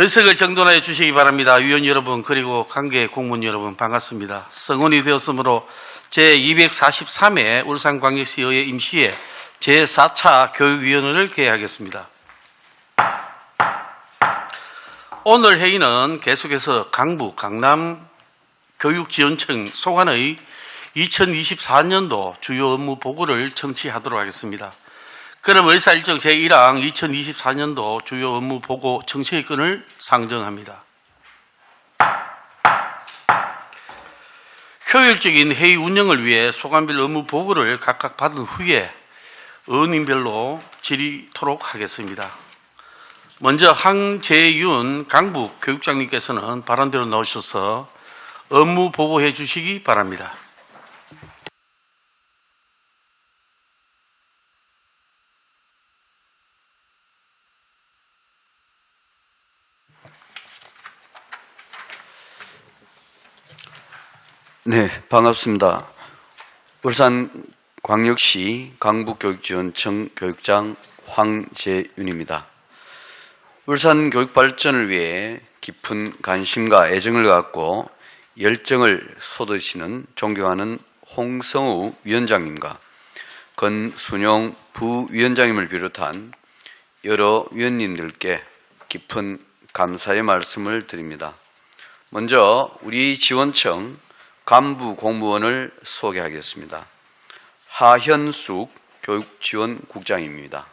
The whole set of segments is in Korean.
의석을 정돈하여 주시기 바랍니다. 위원 여러분 그리고 관계 공무원 여러분 반갑습니다. 성원이 되었으므로 제243회 울산광역시의회 임시회 제4차 교육위원회를 개회하겠습니다. 오늘 회의는 계속해서 강북, 강남 교육지원청 소관의 2024년도 주요 업무 보고를 청취하도록 하겠습니다. 그럼 의사일정 제1항 2024년도 주요 업무 보고 청취의건을 상정합니다. 효율적인 회의 운영을 위해 소관별 업무 보고를 각각 받은 후에 의원님별로 질의토록 하겠습니다. 먼저 황재윤 강북 교육장님께서는 발언대로 나오셔서 업무 보고해 주시기 바랍니다. 네, 반갑습니다. 울산광역시 강북교육지원청 교육장 황재윤입니다. 울산 교육 발전을 위해 깊은 관심과 애정을 갖고 열정을 쏟으시는 존경하는 홍성우 위원장님과 권순용 부위원장님을 비롯한 여러 위원님들께 깊은 감사의 말씀을 드립니다. 먼저 우리 지원청 간부 공무원을 소개하겠습니다. 하현숙 교육지원국장입니다.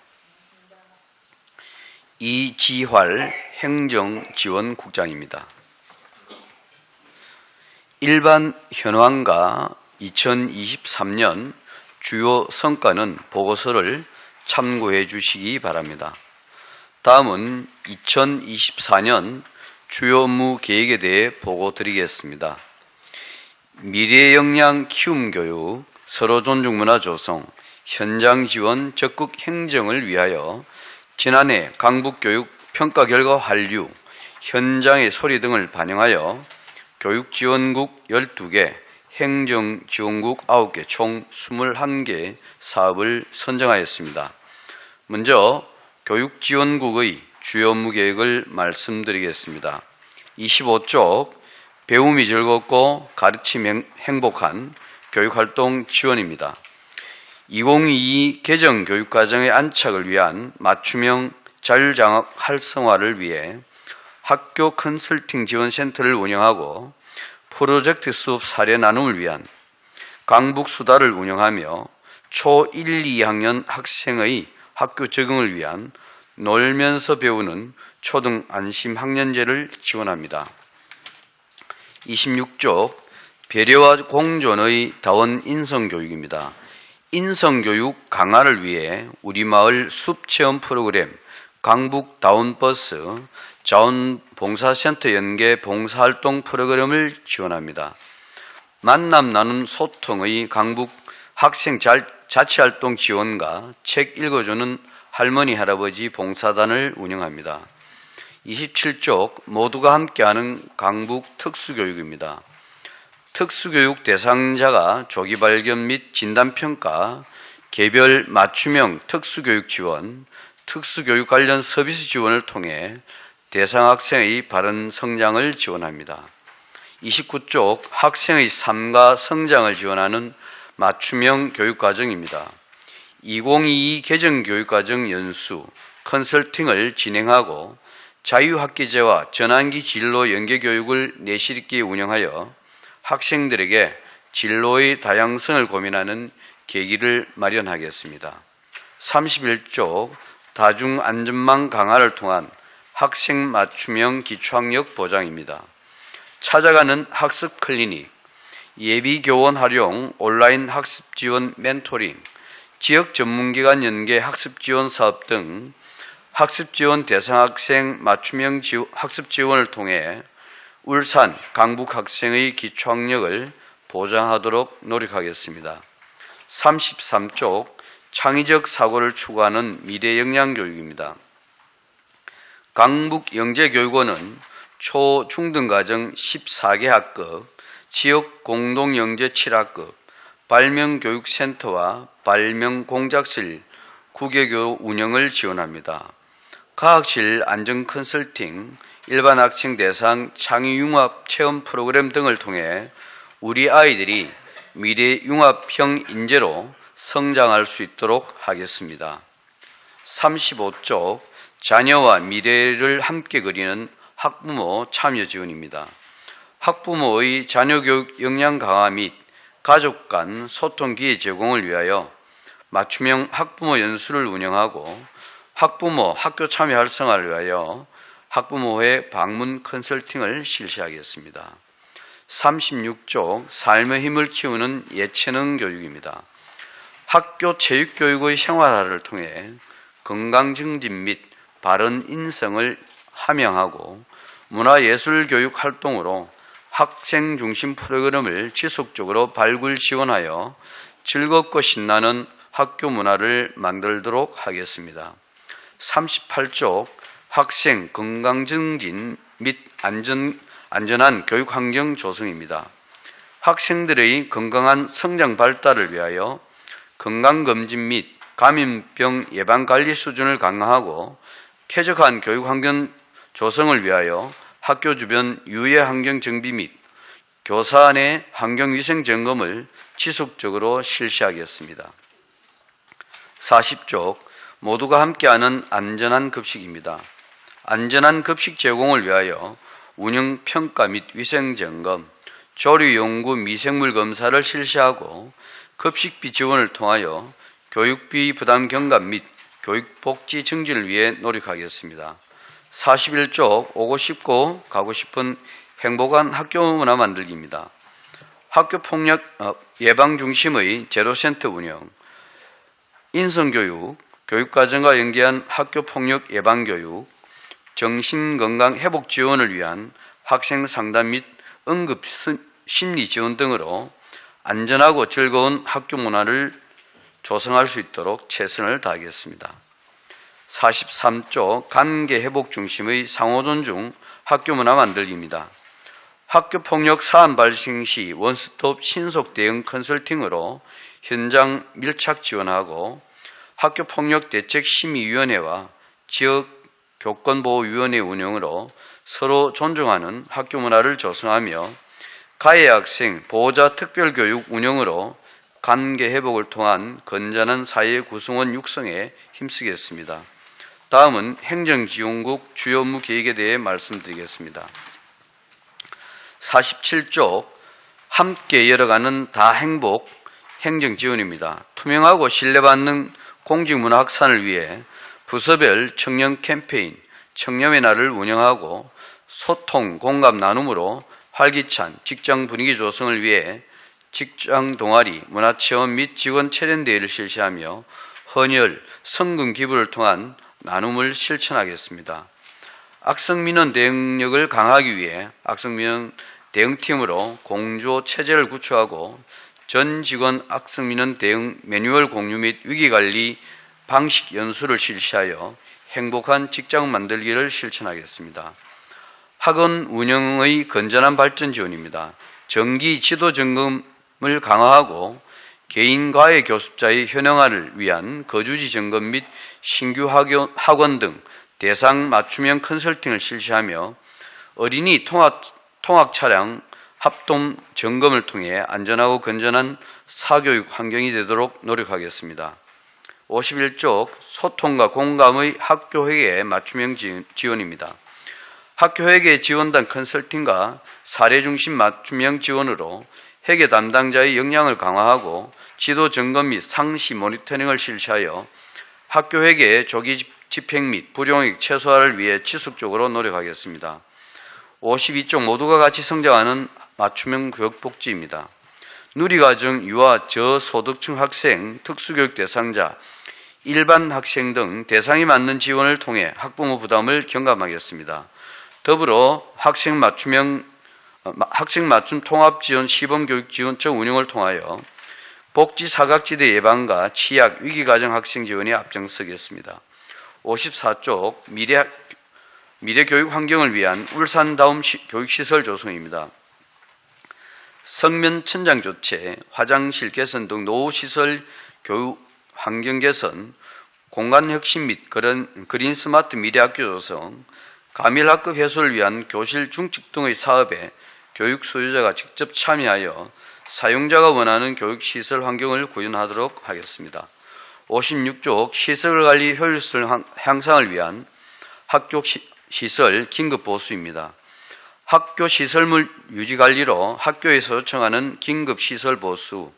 이지활 행정지원국장입니다. 일반 현황과 2023년 주요 성과는 보고서를 참고해 주시기 바랍니다. 다음은 2024년 주요 업무 계획에 대해 보고 드리겠습니다. 미래 역량 키움 교육, 서로 존중 문화 조성, 현장 지원 적극 행정을 위하여 지난해 강북교육 평가 결과 환류, 현장의 소리 등을 반영하여 교육지원국 12개, 행정지원국 9개, 총 21개 사업을 선정하였습니다. 먼저 교육지원국의 주요 업무 계획을 말씀드리겠습니다. 25쪽 배움이 즐겁고 가르침이 행복한 교육활동 지원입니다. 2022 개정 교육과정의 안착을 위한 맞춤형 자율장학 활성화를 위해 학교 컨설팅 지원센터를 운영하고 프로젝트 수업 사례 나눔을 위한 강북수다를 운영하며 초1, 2학년 학생의 학교 적응을 위한 놀면서 배우는 초등 안심 학년제를 지원합니다. 26쪽 배려와 공존의 다원 인성교육입니다. 인성교육 강화를 위해 우리마을 숲체험 프로그램, 강북 다운버스, 자원봉사센터 연계 봉사활동 프로그램을 지원합니다. 만남 나눔 소통의 강북 학생 자치활동 지원과 책 읽어주는 할머니 할아버지 봉사단을 운영합니다. 27쪽 모두가 함께하는 강북 특수교육입니다. 특수교육 대상자가 조기 발견 및 진단평가, 개별 맞춤형 특수교육 지원, 특수교육 관련 서비스 지원을 통해 대상 학생의 바른 성장을 지원합니다. 29쪽 학생의 삶과 성장을 지원하는 맞춤형 교육과정입니다. 2022 개정 교육과정 연수, 컨설팅을 진행하고 자유학기제와 전환기 진로 연계교육을 내실 있게 운영하여 학생들에게 진로의 다양성을 고민하는 계기를 마련하겠습니다. 31쪽 다중안전망 강화를 통한 학생 맞춤형 기초학력 보장입니다. 찾아가는 학습 클리닉, 예비교원 활용 온라인 학습 지원 멘토링, 지역 전문기관 연계 학습 지원 사업 등 학습 지원 대상 학생 맞춤형 학습 지원을 통해 울산, 강북 학생의 기초학력을 보장하도록 노력하겠습니다. 33쪽 창의적 사고를 추구하는 미래 역량 교육입니다. 강북영재교육원은 초, 중등과정 14개 학급, 지역 공동영재 7학급, 발명교육센터와 발명공작실 9개교 운영을 지원합니다. 과학실 안전 컨설팅, 일반 학생 대상 창의융합 체험 프로그램 등을 통해 우리 아이들이 미래 융합형 인재로 성장할 수 있도록 하겠습니다. 35쪽 자녀와 미래를 함께 그리는 학부모 참여 지원입니다. 학부모의 자녀교육 역량 강화 및 가족 간 소통 기회 제공을 위하여 맞춤형 학부모 연수를 운영하고 학부모 학교 참여 활성화를 위하여 학부모회 방문 컨설팅을 실시하겠습니다. 36쪽 삶의 힘을 키우는 예체능 교육입니다. 학교 체육교육의 생활화를 통해 건강 증진 및 바른 인성을 함양하고 문화예술교육 활동으로 학생 중심 프로그램을 지속적으로 발굴 지원하여 즐겁고 신나는 학교 문화를 만들도록 하겠습니다. 38쪽 학생 건강 증진 및 안전한 교육 환경 조성입니다. 학생들의 건강한 성장 발달을 위하여 건강검진 및 감염병 예방관리 수준을 강화하고 쾌적한 교육 환경 조성을 위하여 학교 주변 유해 환경 정비 및 교사 내 환경위생 점검을 지속적으로 실시하겠습니다. 40쪽 모두가 함께하는 안전한 급식입니다. 안전한 급식 제공을 위하여 운영 평가 및 위생 점검, 조리 연구 미생물 검사를 실시하고 급식비 지원을 통하여 교육비 부담 경감 및 교육복지 증진을 위해 노력하겠습니다. 41쪽 오고 싶고 가고 싶은 행복한 학교 문화 만들기입니다. 학교폭력 예방 중심의 제로센터 운영, 인성교육, 교육과정과 연계한 학교폭력 예방교육, 정신건강 회복 지원을 위한 학생 상담 및 응급 심리 지원 등으로 안전하고 즐거운 학교 문화를 조성할 수 있도록 최선을 다하겠습니다. 43조 관계 회복 중심의 상호 존중 학교 문화 만들기입니다. 학교 폭력 사안 발생 시 원스톱 신속 대응 컨설팅으로 현장 밀착 지원하고 학교 폭력 대책 심의위원회와 지역 교권보호위원회 운영으로 서로 존중하는 학교 문화를 조성하며 가해 학생 보호자 특별교육 운영으로 관계 회복을 통한 건전한 사회 구성원 육성에 힘쓰겠습니다. 다음은 행정지원국 주요 업무 계획에 대해 말씀드리겠습니다. 47조 함께 열어가는 다행복 행정지원입니다. 투명하고 신뢰받는 공직문화 확산을 위해 부서별 청년 캠페인, 청년의 날을 운영하고 소통, 공감 나눔으로 활기찬 직장 분위기 조성을 위해 직장 동아리, 문화체험 및 직원 체련대회를 실시하며 헌혈, 성금 기부를 통한 나눔을 실천하겠습니다. 악성민원 대응력을 강화하기 위해 악성민원 대응팀으로 공조 체제를 구축하고 전 직원 악성민원 대응 매뉴얼 공유 및 위기관리 방식 연수를 실시하여 행복한 직장 만들기를 실천하겠습니다. 학원 운영의 건전한 발전 지원입니다. 정기 지도 점검을 강화하고 개인 과외 교습자의 현황화를 위한 거주지 점검 및 신규 학원 등 대상 맞춤형 컨설팅을 실시하며 어린이 통학 차량 합동 점검을 통해 안전하고 건전한 사교육 환경이 되도록 노력하겠습니다. 51쪽 소통과 공감의 학교회계 맞춤형 지원입니다. 학교회계 지원단 컨설팅과 사례 중심 맞춤형 지원으로 회계 담당자의 역량을 강화하고 지도 점검 및 상시 모니터링을 실시하여 학교회계 조기 집행 및 불용익 최소화를 위해 지속적으로 노력하겠습니다. 52쪽 모두가 같이 성장하는 맞춤형 교육복지입니다. 누리과정 유아 저소득층 학생, 특수교육 대상자, 일반 학생 등 대상에 맞는 지원을 통해 학부모 부담을 경감하겠습니다. 더불어 학생 맞춤 통합지원 시범교육지원청 운영을 통하여 복지 사각지대 예방과 취약 위기가정 학생 지원에 앞장서겠습니다. 54쪽 미래 교육 환경을 위한 울산다움 교육시설 조성입니다. 성면 천장 교체, 화장실 개선 등 노후시설 교육 환경 개선, 공간 혁신 및 그린 스마트 미래 학교 조성, 가밀학급 해소를 위한 교실 중칙 등의 사업에 교육 소유자가 직접 참여하여 사용자가 원하는 교육시설 환경을 구현하도록 하겠습니다. 56조 시설관리 효율성 향상을 위한 학교 시설 긴급보수입니다. 학교 시설물 유지관리로 학교에서 요청하는 긴급시설보수,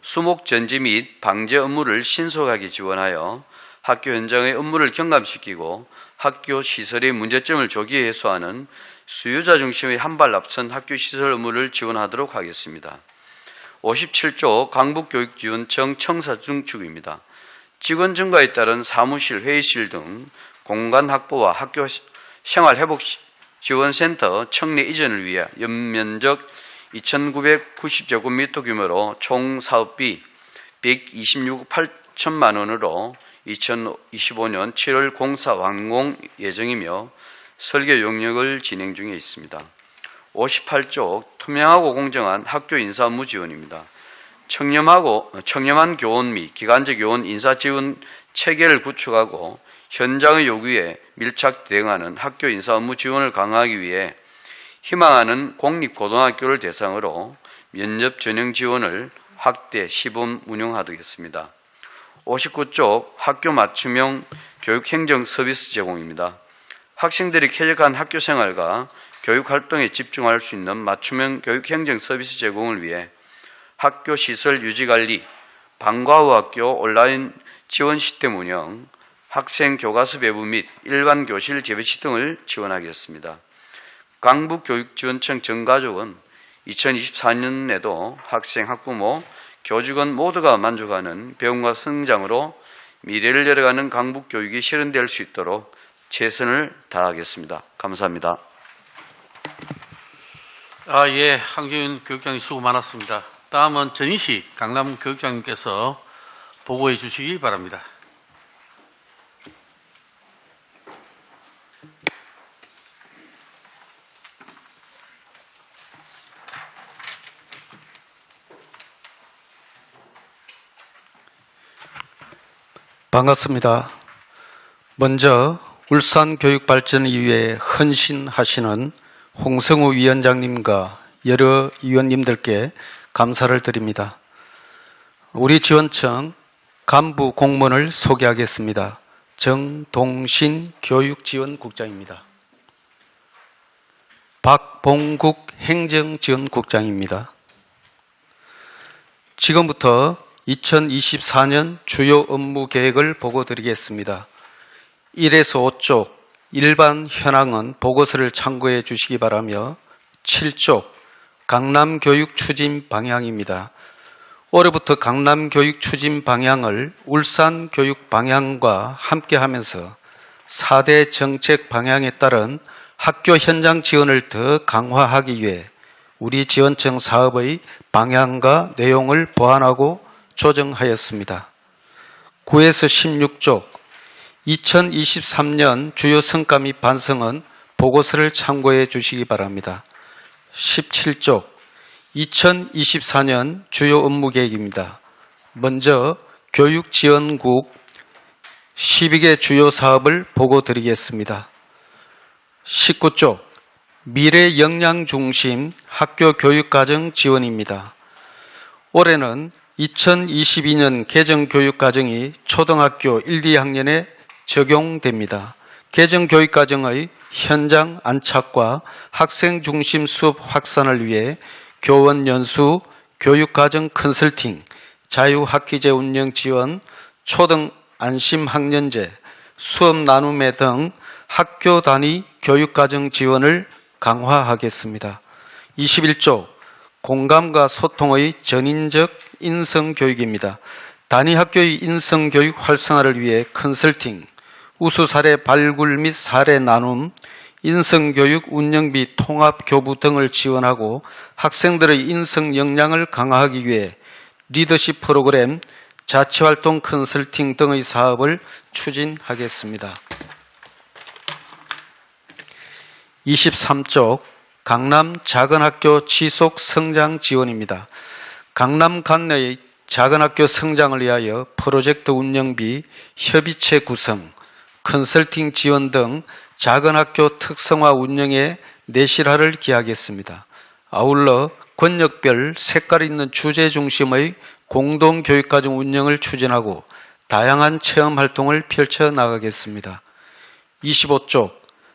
수목전지 및 방제 업무를 신속하게 지원하여 학교 현장의 업무를 경감시키고 학교 시설의 문제점을 조기에 해소하는 수요자 중심의 한 발 앞선 학교 시설 업무를 지원하도록 하겠습니다. 57조 강북교육지원청 청사 중축입니다. 직원 증가에 따른 사무실, 회의실 등 공간 확보와 학교 생활회복지원센터 청내 이전을 위해 연면적 2,990제곱미터 규모로 총 사업비 126억 8천만 원으로 2025년 7월 공사 완공 예정이며 설계 용역을 진행 중에 있습니다. 58조 투명하고 공정한 학교 인사 업무 지원입니다. 청렴한 교원 및 기간제 교원 인사 지원 체계를 구축하고 현장의 요구에 밀착 대응하는 학교 인사 업무 지원을 강화하기 위해 희망하는 공립고등학교를 대상으로 면접 전형 지원을 확대 시범 운영하겠습니다. 59조 학교 맞춤형 교육행정 서비스 제공입니다. 학생들이 쾌적한 학교 생활과 교육 활동에 집중할 수 있는 맞춤형 교육행정 서비스 제공을 위해 학교 시설 유지관리, 방과 후 학교 온라인 지원 시스템 운영, 학생 교과서 배부 및 일반 교실 재배치 등을 지원하겠습니다. 강북교육지원청 전가족은 2024년에도 학생, 학부모, 교직원 모두가 만족하는 배움과 성장으로 미래를 열어가는 강북교육이 실현될 수 있도록 최선을 다하겠습니다. 감사합니다. 예, 황교안 교육장님 수고 많았습니다. 다음은 전희식 강남교육장님께서 보고해 주시기 바랍니다. 반갑습니다. 먼저 울산교육발전을 위해 헌신하시는 홍성우 위원장님과 여러 위원님들께 감사를 드립니다. 우리 지원청 간부 공무원을 소개하겠습니다. 정동신 교육지원국장입니다. 박봉국 행정지원국장입니다. 지금부터 2024년 주요 업무 계획을 보고드리겠습니다. 1에서 5쪽 일반 현황은 보고서를 참고해 주시기 바라며 7쪽 강남교육 추진 방향입니다. 올해부터 강남교육 추진 방향을 울산교육 방향과 함께하면서 4대 정책 방향에 따른 학교 현장 지원을 더 강화하기 위해 우리 지원청 사업의 방향과 내용을 보완하고 조정하였습니다. 9에서 16쪽 2023년 주요 성과 및 반성은 보고서를 참고해 주시기 바랍니다. 17쪽 2024년 주요 업무 계획입니다. 먼저 교육지원국 12개 주요 사업을 보고 드리겠습니다. 19쪽 미래 역량 중심 학교 교육과정 지원입니다. 올해는 2022년 개정교육과정이 초등학교 1, 2학년에 적용됩니다. 개정교육과정의 현장 안착과 학생 중심 수업 확산을 위해 교원 연수, 교육과정 컨설팅, 자유학기제 운영 지원, 초등 안심학년제, 수업 나눔회 등 학교 단위 교육과정 지원을 강화하겠습니다. 21조 공감과 소통의 전인적 인성교육입니다. 단위 학교의 인성교육 활성화를 위해 컨설팅, 우수 사례 발굴 및 사례 나눔, 인성교육 운영비 통합 교부 등을 지원하고 학생들의 인성 역량을 강화하기 위해 리더십 프로그램, 자치활동 컨설팅 등의 사업을 추진하겠습니다. 23쪽 강남 작은학교 지속 성장 지원입니다. 강남 관내의 작은학교 성장을 위하여 프로젝트 운영비, 협의체 구성, 컨설팅 지원 등 작은 학교 특성화 운영에 내실화를 기하겠습니다. 아울러 권역별 색깔 있는 주제 중심의 공동교육과정 운영을 추진하고 다양한 체험 활동을 펼쳐 나가겠습니다. 25쪽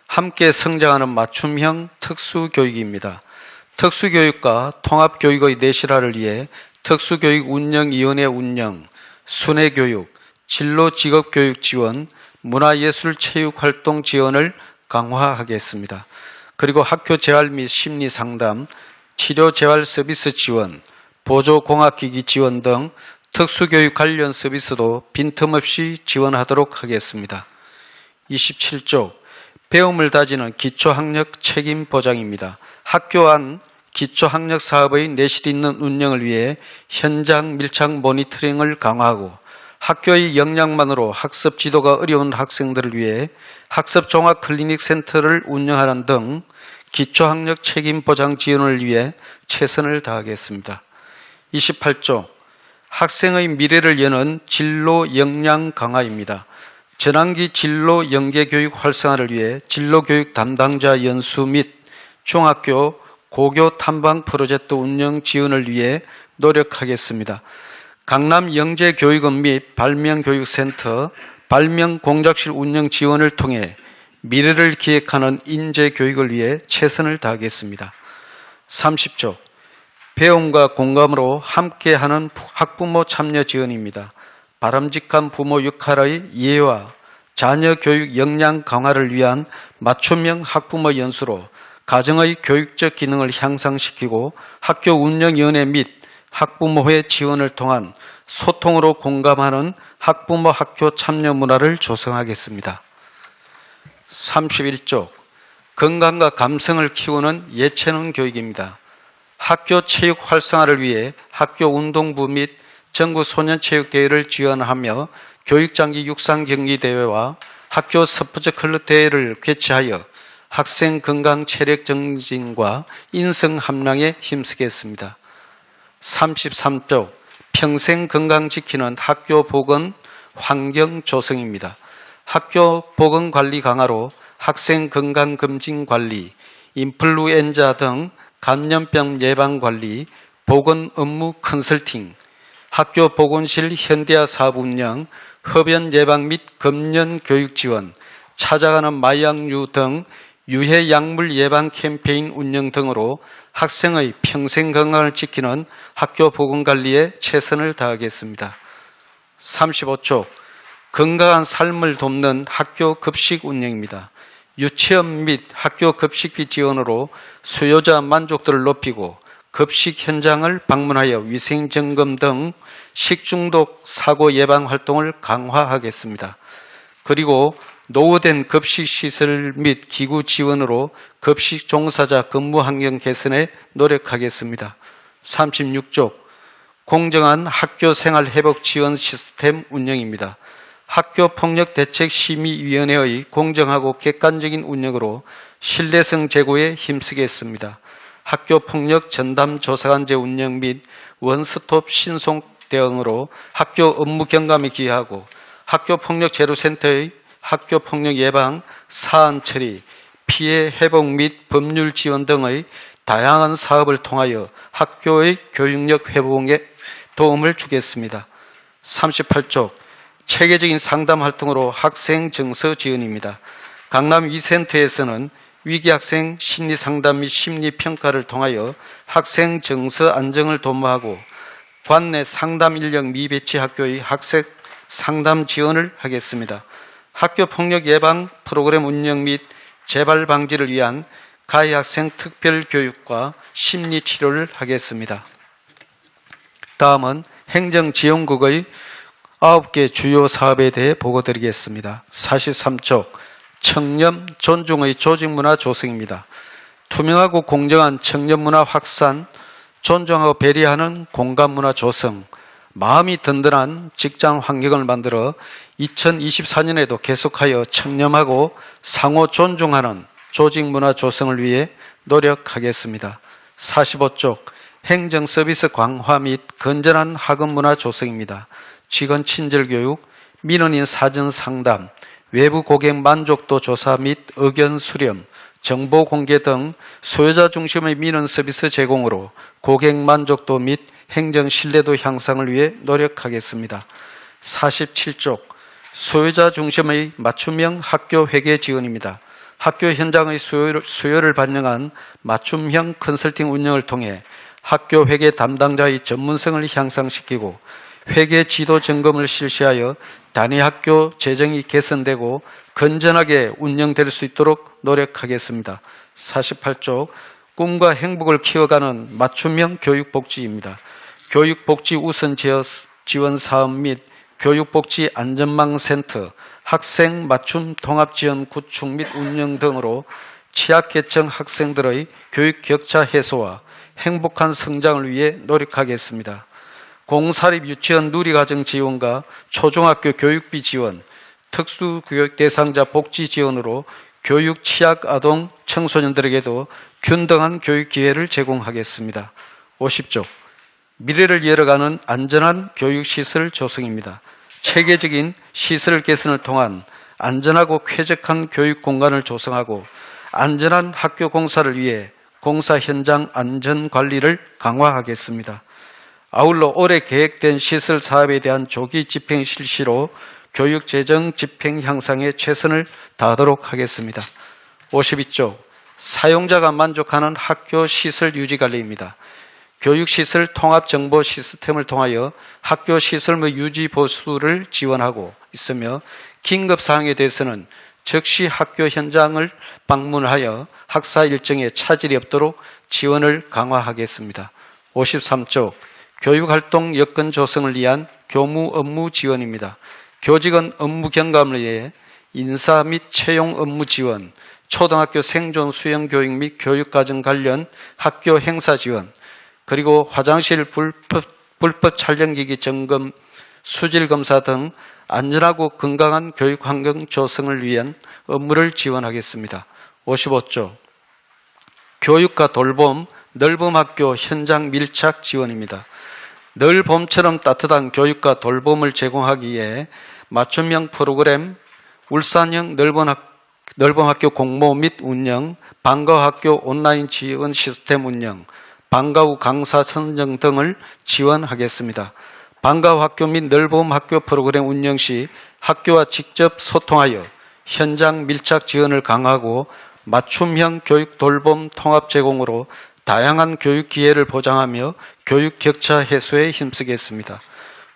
함께 성장하는 맞춤형 특수교육입니다. 특수교육과 통합교육의 내실화를 위해 특수교육운영위원회 운영, 순회교육, 진로직업교육 지원, 문화예술체육활동 지원을 강화하겠습니다. 그리고 학교 재활 및 심리상담, 치료재활 서비스 지원, 보조공학기기 지원 등 특수교육 관련 서비스도 빈틈없이 지원하도록 하겠습니다. 27쪽 배움을 다지는 기초학력 책임 보장입니다. 학교 안 기초학력 사업의 내실 있는 운영을 위해 현장 밀착 모니터링을 강화하고 학교의 역량만으로 학습 지도가 어려운 학생들을 위해 학습 종합 클리닉 센터를 운영하는 등 기초학력 책임 보장 지원을 위해 최선을 다하겠습니다. 28조 학생의 미래를 여는 진로 역량 강화입니다. 전환기 진로 연계교육 활성화를 위해 진로교육 담당자 연수 및 중학교 고교 탐방 프로젝트 운영 지원을 위해 노력하겠습니다. 강남 영재교육원 및 발명교육센터, 발명공작실 운영 지원을 통해 미래를 기획하는 인재교육을 위해 최선을 다하겠습니다. 30조 배움과 공감으로 함께하는 학부모 참여 지원입니다. 바람직한 부모 역할의 이해와 자녀 교육 역량 강화를 위한 맞춤형 학부모 연수로 가정의 교육적 기능을 향상시키고 학교 운영위원회 및 학부모회 지원을 통한 소통으로 공감하는 학부모 학교 참여 문화를 조성하겠습니다. 31조 건강과 감성을 키우는 예체능 교육입니다. 학교 체육 활성화를 위해 학교 운동부 및 전국 소년체육대회를 지원하며 교육장기 육상경기대회와 학교 스포츠 클럽 대회를 개최하여 학생 건강 체력 증진과 인성 함량에 힘쓰겠습니다. 33조 평생 건강 지키는 학교 보건 환경 조성입니다. 학교 보건 관리 강화로 학생 건강 검진 관리, 인플루엔자 등 감염병 예방 관리, 보건 업무 컨설팅, 학교 보건실 현대화 사업 운영, 흡연 예방 및 금연 교육 지원, 찾아가는 마약류 등 유해 약물 예방 캠페인 운영 등으로 학생의 평생 건강을 지키는 학교 보건관리에 최선을 다하겠습니다. 35조 건강한 삶을 돕는 학교 급식 운영입니다. 유치원 및 학교 급식비 지원으로 수요자 만족도를 높이고 급식 현장을 방문하여 위생점검 등 식중독 사고 예방 활동을 강화하겠습니다. 그리고 노후된 급식시설 및 기구 지원으로 급식 종사자 근무 환경 개선에 노력하겠습니다. 36조 공정한 학교 생활 회복 지원 시스템 운영입니다. 학교폭력대책심의위원회의 공정하고 객관적인 운영으로 신뢰성 제고에 힘쓰겠습니다. 학교폭력 전담조사관제 운영 및 원스톱 신속 대응으로 학교 업무 경감에 기여하고 학교폭력 제로센터의 학교폭력 예방, 사안 처리, 피해 회복 및 법률 지원 등의 다양한 사업을 통하여 학교의 교육력 회복에 도움을 주겠습니다. 38조 체계적인 상담 활동으로 학생 정서 지원입니다. 강남 위센터에서는 위기 학생 심리 상담 및 심리 평가를 통하여 학생 정서 안정을 도모하고 관내 상담 인력 미배치 학교의 학생 상담 지원을 하겠습니다. 학교 폭력 예방 프로그램 운영 및 재발 방지를 위한 가해 학생 특별 교육과 심리 치료를 하겠습니다. 다음은 행정지원국의 9개 주요 사업에 대해 보고드리겠습니다. 43조 청렴 존중의 조직문화 조성입니다. 투명하고 공정한 청렴문화 확산, 존중하고 배려하는 공간문화 조성, 마음이 든든한 직장 환경을 만들어 2024년에도 계속하여 청렴하고 상호 존중하는 조직문화 조성을 위해 노력하겠습니다. 45조 행정서비스 강화 및 건전한 학업문화 조성입니다. 직원 친절교육, 민원인 사전 상담, 외부 고객 만족도 조사 및 의견 수렴, 정보 공개 등 수요자 중심의 민원 서비스 제공으로 고객 만족도 및 행정 신뢰도 향상을 위해 노력하겠습니다. 47쪽 수요자 중심의 맞춤형 학교 회계 지원입니다. 학교 현장의 수요를 반영한 맞춤형 컨설팅 운영을 통해 학교 회계 담당자의 전문성을 향상시키고 회계 지도 점검을 실시하여 단위 학교 재정이 개선되고 건전하게 운영될 수 있도록 노력하겠습니다. 48쪽 꿈과 행복을 키워가는 맞춤형 교육복지입니다. 교육복지 우선 지원 사업 및 교육복지 안전망센터, 학생 맞춤 통합지원 구축 및 운영 등으로 취약계층 학생들의 교육 격차 해소와 행복한 성장을 위해 노력하겠습니다. 공사립 유치원 누리과정 지원과 초중학교 교육비 지원, 특수교육 대상자 복지 지원으로 교육 취약 아동 청소년들에게도 균등한 교육 기회를 제공하겠습니다. 50조 미래를 열어가는 안전한 교육시설 조성입니다. 체계적인 시설 개선을 통한 안전하고 쾌적한 교육 공간을 조성하고 안전한 학교 공사를 위해 공사 현장 안전 관리를 강화하겠습니다. 아울러 올해 계획된 시설 사업에 대한 조기 집행 실시로 교육 재정 집행 향상에 최선을 다하도록 하겠습니다. 52조 사용자가 만족하는 학교 시설 유지 관리입니다. 교육시설 통합정보 시스템을 통하여 학교 시설의 유지 보수를 지원하고 있으며 긴급사항에 대해서는 즉시 학교 현장을 방문하여 학사 일정에 차질이 없도록 지원을 강화하겠습니다. 53조 교육활동 여건 조성을 위한 교무 업무 지원입니다. 교직원 업무 경감을 위해 인사 및 채용 업무 지원, 초등학교 생존 수영 교육 및 교육과정 관련 학교 행사 지원, 그리고 화장실 불법 촬영기기 점검, 수질검사 등 안전하고 건강한 교육환경 조성을 위한 업무를 지원하겠습니다. 55조 교육과 돌봄, 넓음 학교 현장 밀착 지원입니다. 늘 봄처럼 따뜻한 교육과 돌봄을 제공하기 위해 맞춤형 프로그램, 울산형 넓은 학교 공모 및 운영, 방과 학교 온라인 지원 시스템 운영, 방과 후 강사 선정 등을 지원하겠습니다. 방과 후 학교 및 넓은 학교 프로그램 운영 시 학교와 직접 소통하여 현장 밀착 지원을 강화하고 맞춤형 교육 돌봄 통합 제공으로 다양한 교육 기회를 보장하며 교육 격차 해소에 힘쓰겠습니다.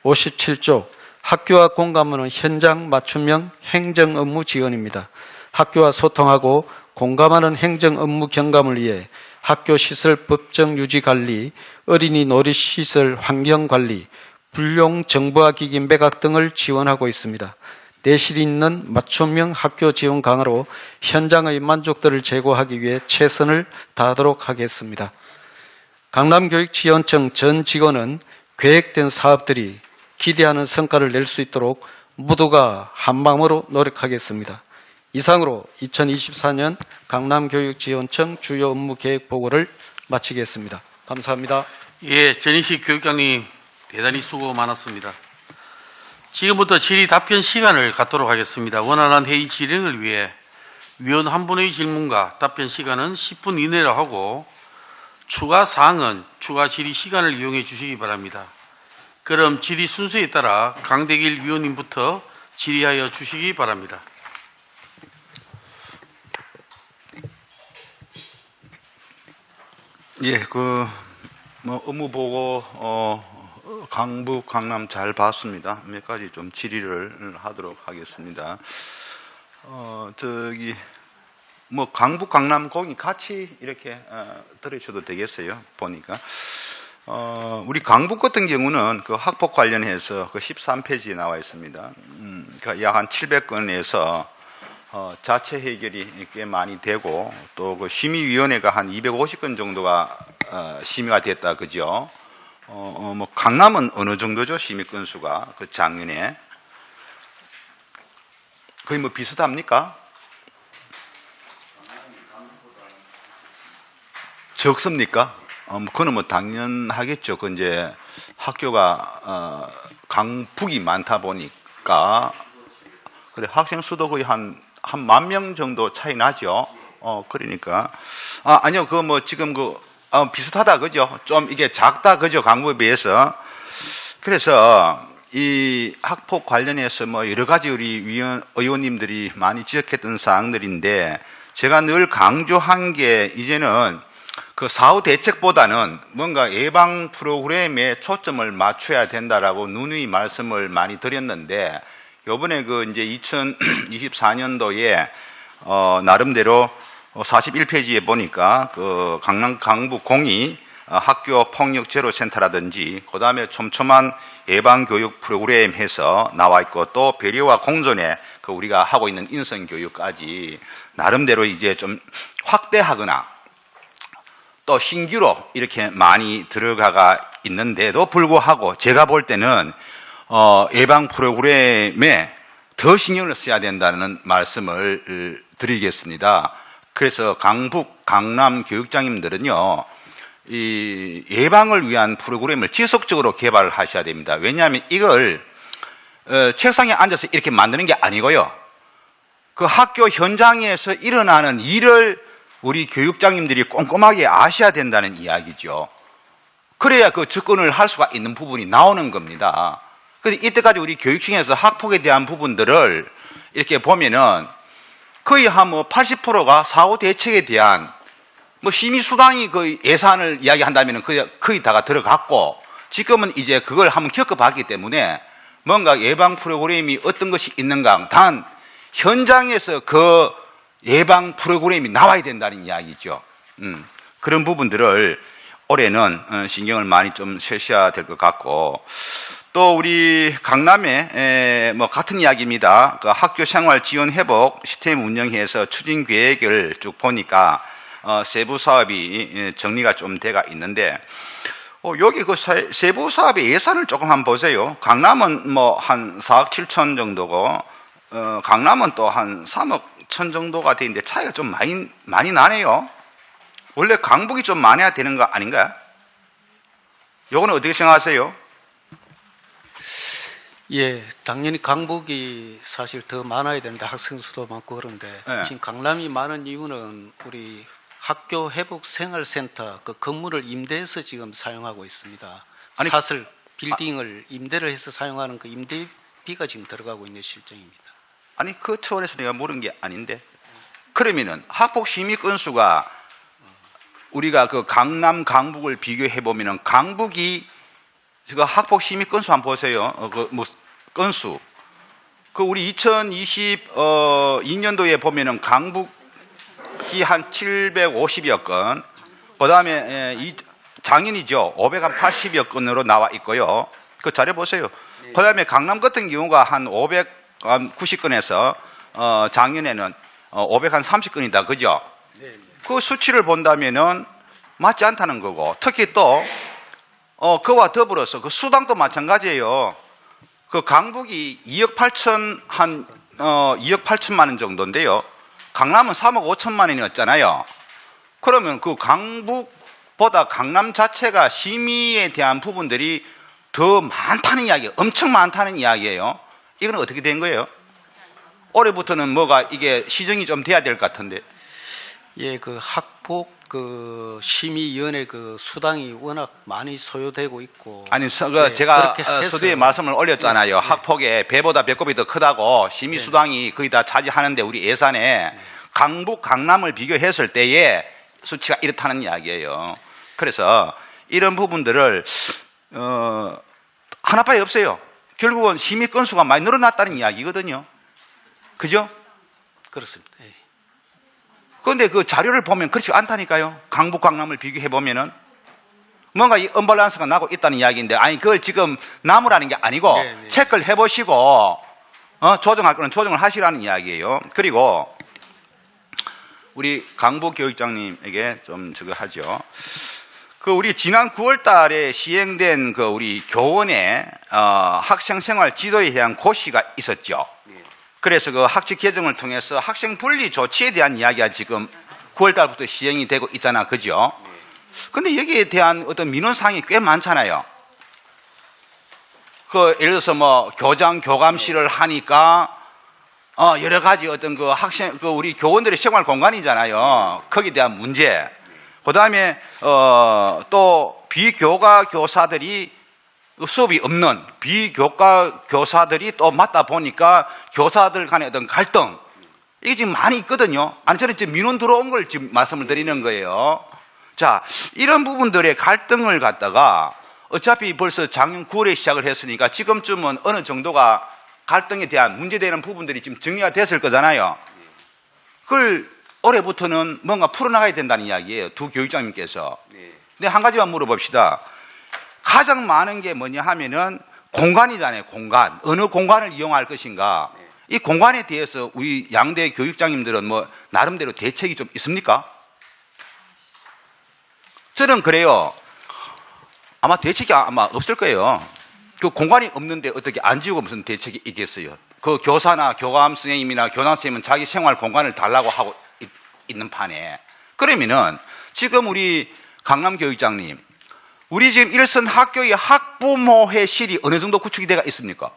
57조 학교와 공감하는 현장 맞춤형 행정 업무 지원입니다. 학교와 소통하고 공감하는 행정 업무 경감을 위해 학교 시설 법정 유지 관리, 어린이 놀이시설 환경 관리, 불용 정보화 기기 매각 등을 지원하고 있습니다. 내실 있는 맞춤형 학교 지원 강화로 현장의 만족도를 제고하기 위해 최선을 다하도록 하겠습니다. 강남교육지원청 전 직원은 계획된 사업들이 기대하는 성과를 낼 수 있도록 모두가 한마음으로 노력하겠습니다. 이상으로 2024년 강남교육지원청 주요 업무 계획 보고를 마치겠습니다. 감사합니다. 예, 전인식 교육장님 대단히 수고 많았습니다. 지금부터 질의 답변 시간을 갖도록 하겠습니다. 원활한 회의 진행을 위해 위원 한 분의 질문과 답변 시간은 10분 이내로 하고 추가 사항은 추가 질의 시간을 이용해 주시기 바랍니다. 그럼 질의 순서에 따라 강대길 위원님부터 질의하여 주시기 바랍니다. 예, 업무 보고 강북, 강남 잘 봤습니다. 몇 가지 좀 질의를 하도록 하겠습니다. 강북, 강남 거기 같이 이렇게 들으셔도 되겠어요. 보니까. 우리 강북 같은 경우는 그 학폭 관련해서 그 13페이지에 나와 있습니다. 약 한 700건에서 자체 해결이 꽤 많이 되고 또 그 심의위원회가 한 250건 정도가 심의가 됐다, 그죠? 강남은 어느 정도죠? 심의 건수가 그 작년에 거의 비슷합니까? 적습니까? 그거는 당연하겠죠. 그 이제 학교가 강북이 많다 보니까 그래, 학생 수도 거의 한 10,000명 정도 차이 나죠. 그러니까. 아니요, 지금 비슷하다, 그죠? 좀 이게 작다, 그죠? 강북에 비해서. 그래서 이 학폭 관련해서 여러 가지 우리 의원님들이 많이 지적했던 사항들인데 제가 늘 강조한 게 이제는 그 사후 대책보다는 뭔가 예방 프로그램에 초점을 맞춰야 된다라고 누누이 말씀을 많이 드렸는데 요번에 이제 2024년도에 나름대로 41페이지에 보니까 강남 강북 공이 학교 폭력 제로 센터라든지 그다음에 촘촘한 예방 교육 프로그램 해서 나와 있고 또 배려와 공존에 우리가 하고 있는 인성 교육까지 나름대로 이제 좀 확대하거나 또 신규로 이렇게 많이 들어가가 있는데도 불구하고 제가 볼 때는 예방 프로그램에 더 신경을 써야 된다는 말씀을 드리겠습니다. 그래서 강북, 강남 교육장님들은요, 이 예방을 위한 프로그램을 지속적으로 개발을 하셔야 됩니다. 왜냐하면 이걸 책상에 앉아서 이렇게 만드는 게 아니고요. 그 학교 현장에서 일어나는 일을 우리 교육장님들이 꼼꼼하게 아셔야 된다는 이야기죠. 그래야 그 접근을 할 수가 있는 부분이 나오는 겁니다. 그런데 이때까지 우리 교육청에서 학폭에 대한 부분들을 이렇게 보면은 거의 한 80%가 사후 대책에 대한 심의수당이 그 예산을 이야기한다면 거의 다가 들어갔고 지금은 이제 그걸 한번 겪어봤기 때문에 뭔가 예방 프로그램이 어떤 것이 있는가 단 현장에서 그 예방 프로그램이 나와야 된다는 이야기죠. 그런 부분들을 올해는 신경을 많이 좀 쓰셔야 될 것 같고 또 우리 강남에 같은 이야기입니다. 그 학교 생활 지원 회복 시스템 운영해서 추진 계획을 쭉 보니까 세부 사업이 정리가 좀 돼가 있는데 여기 그 세부 사업의 예산을 조금 한번 보세요. 강남은 한 4억 7천 정도고 강남은 또 한 3억 1천 정도가 되는데 차이가 좀 많이 나네요. 원래 강북이 좀 많아야 되는 거 아닌가요? 요거는 어떻게 생각하세요? 예, 당연히 강북이 사실 더 많아야 되는데 학생 수도 많고 그런데 네. 지금 강남이 많은 이유는 우리 학교 회복 생활센터 그 건물을 임대해서 지금 사용하고 있습니다. 아니, 사설 빌딩을 임대를 해서 사용하는 그 임대비가 지금 들어가고 있는 실정입니다. 아니 그 차원에서 내가 물은 게 아닌데 그러면은 학폭 심의 건수가 우리가 그 강남 강북을 비교해 보면은 강북이 그 학폭 심의 건수 한번 보세요. 건수 그 우리 2022년도에 보면은 강북이 한 750여 건, 그다음에 장인이죠 580여 건으로 나와 있고요. 그 자료 보세요. 그다음에 강남 같은 경우가 한 590건에서 작년에는 530건이다, 그죠? 그 수치를 본다면은 맞지 않다는 거고, 특히 또 그와 더불어서 그 수당도 마찬가지예요. 그 강북이 2억 8천만 원 정도인데요. 강남은 3억 5천만 원이었잖아요. 그러면 그 강북보다 강남 자체가 심의에 대한 부분들이 더 많다는 이야기예요. 엄청 많다는 이야기예요. 이건 어떻게 된 거예요? 올해부터는 이게 시정이 좀 돼야 될 것 같은데. 예, 그 학폭 그 심의위원회 그 수당이 워낙 많이 소요되고 있고. 아니, 예, 제가 그렇게 해서 서두에 말씀을 올렸잖아요. 예, 학폭에 배보다 배꼽이 더 크다고 심의 수당이 거의 다 차지하는데 우리 예산에 강북, 강남을 비교했을 때에 수치가 이렇다는 이야기예요. 그래서 이런 부분들을 하나밖에 없어요. 결국은 심의 건수가 많이 늘어났다는 이야기거든요. 그죠? 그렇습니다. 예. 그런데 그 자료를 보면 그렇지 않다니까요. 강북, 강남을 비교해 보면은 뭔가 이 언밸런스가 나고 있다는 이야기인데, 아니 그걸 지금 나무라는 게 아니고 체크를 해보시고 조정할 거는 조정을 하시라는 이야기예요. 그리고 우리 강북 교육장님에게 좀 저거 하죠. 그 우리 지난 9월 달에 시행된 그 우리 교원의 학생 생활 지도에 대한 고시가 있었죠. 그래서 그 학칙 개정을 통해서 학생 분리 조치에 대한 이야기가 지금 9월 달부터 시행이 되고 있잖아. 그죠? 근데 여기에 대한 어떤 민원사항이 꽤 많잖아요. 그 예를 들어서 교장 교감실을 하니까 여러 가지 어떤 그 학생, 그 우리 교원들의 생활 공간이잖아요. 거기에 대한 문제. 그 다음에, 또 비교과 교사들이 수업이 없는 비교과 교사들이 또 맡다 보니까 교사들 간의 어떤 갈등. 이게 지금 많이 있거든요. 아니, 저는 지금 민원 들어온 걸 지금 말씀을 드리는 거예요. 자, 이런 부분들의 갈등을 갖다가 어차피 벌써 작년 9월에 시작을 했으니까 지금쯤은 어느 정도가 갈등에 대한 문제되는 부분들이 지금 정리가 됐을 거잖아요. 그걸 올해부터는 뭔가 풀어나가야 된다는 이야기예요. 두 교육장님께서. 근데 한 가지만 물어봅시다. 가장 많은 게 뭐냐 하면은 공간이잖아요. 공간. 어느 공간을 이용할 것인가. 이 공간에 대해서 우리 양대 교육장님들은 뭐 나름대로 대책이 좀 있습니까? 저는 그래요. 아마 대책이 아마 없을 거예요. 그 공간이 없는데 어떻게 안 지우고 무슨 대책이 있겠어요? 그 교사나 교감 선생님이나 교장 선생님은 자기 생활 공간을 달라고 하고 있는 판에. 그러면은 지금 우리 강남교육장님, 우리 지금 일선 학교의 학부모회실이 어느 정도 구축이 되어 있습니까?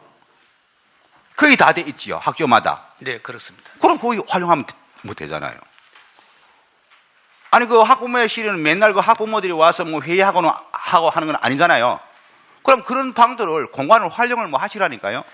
거의 다 돼 있지요, 학교마다. 네, 그렇습니다. 그럼 거기 활용하면 못 되잖아요. 아니, 그 학부모회실은 맨날 그 학부모들이 와서 뭐 회의하고 하는 건 아니잖아요. 그럼 그런 방들을 공간을 활용을 뭐 하시라니까요.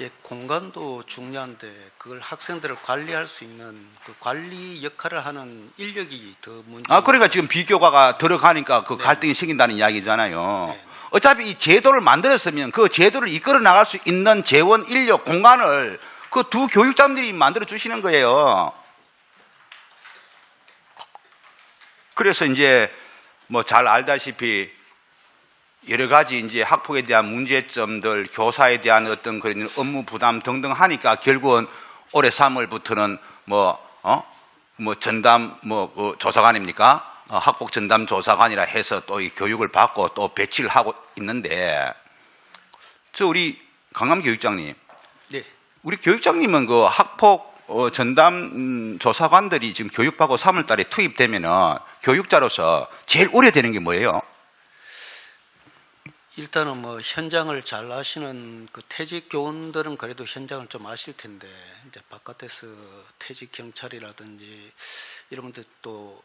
예, 공간도 중요한데 그걸 학생들을 관리할 수 있는 그 관리 역할을 하는 인력이 더 문제. 그러니까 지금 비교과가 들어가니까 그 갈등이 생긴다는 이야기잖아요. 어차피 이 제도를 만들었으면 그 제도를 이끌어 나갈 수 있는 재원, 인력, 공간을 그 두 교육장들이 만들어 주시는 거예요. 그래서 이제 뭐 잘 알다시피 여러 가지 이제 학폭에 대한 문제점들, 교사에 대한 어떤 그런 업무 부담 등등 하니까 결국은 올해 3월부터는 전담 조사관입니까? 학폭 전담 조사관이라 해서 또 이 교육을 받고 또 배치를 하고 있는데, 우리 강남교육장님, 네. 우리 교육장님은 그 학폭 전담 조사관들이 지금 교육받고 3월달에 투입되면은 교육자로서 제일 우려되는 게 뭐예요? 일단은 뭐 현장을 잘 아시는 그 퇴직 교원들은 그래도 현장을 좀 아실 텐데, 이제 바깥에서 퇴직 경찰이라든지 이런 분들 또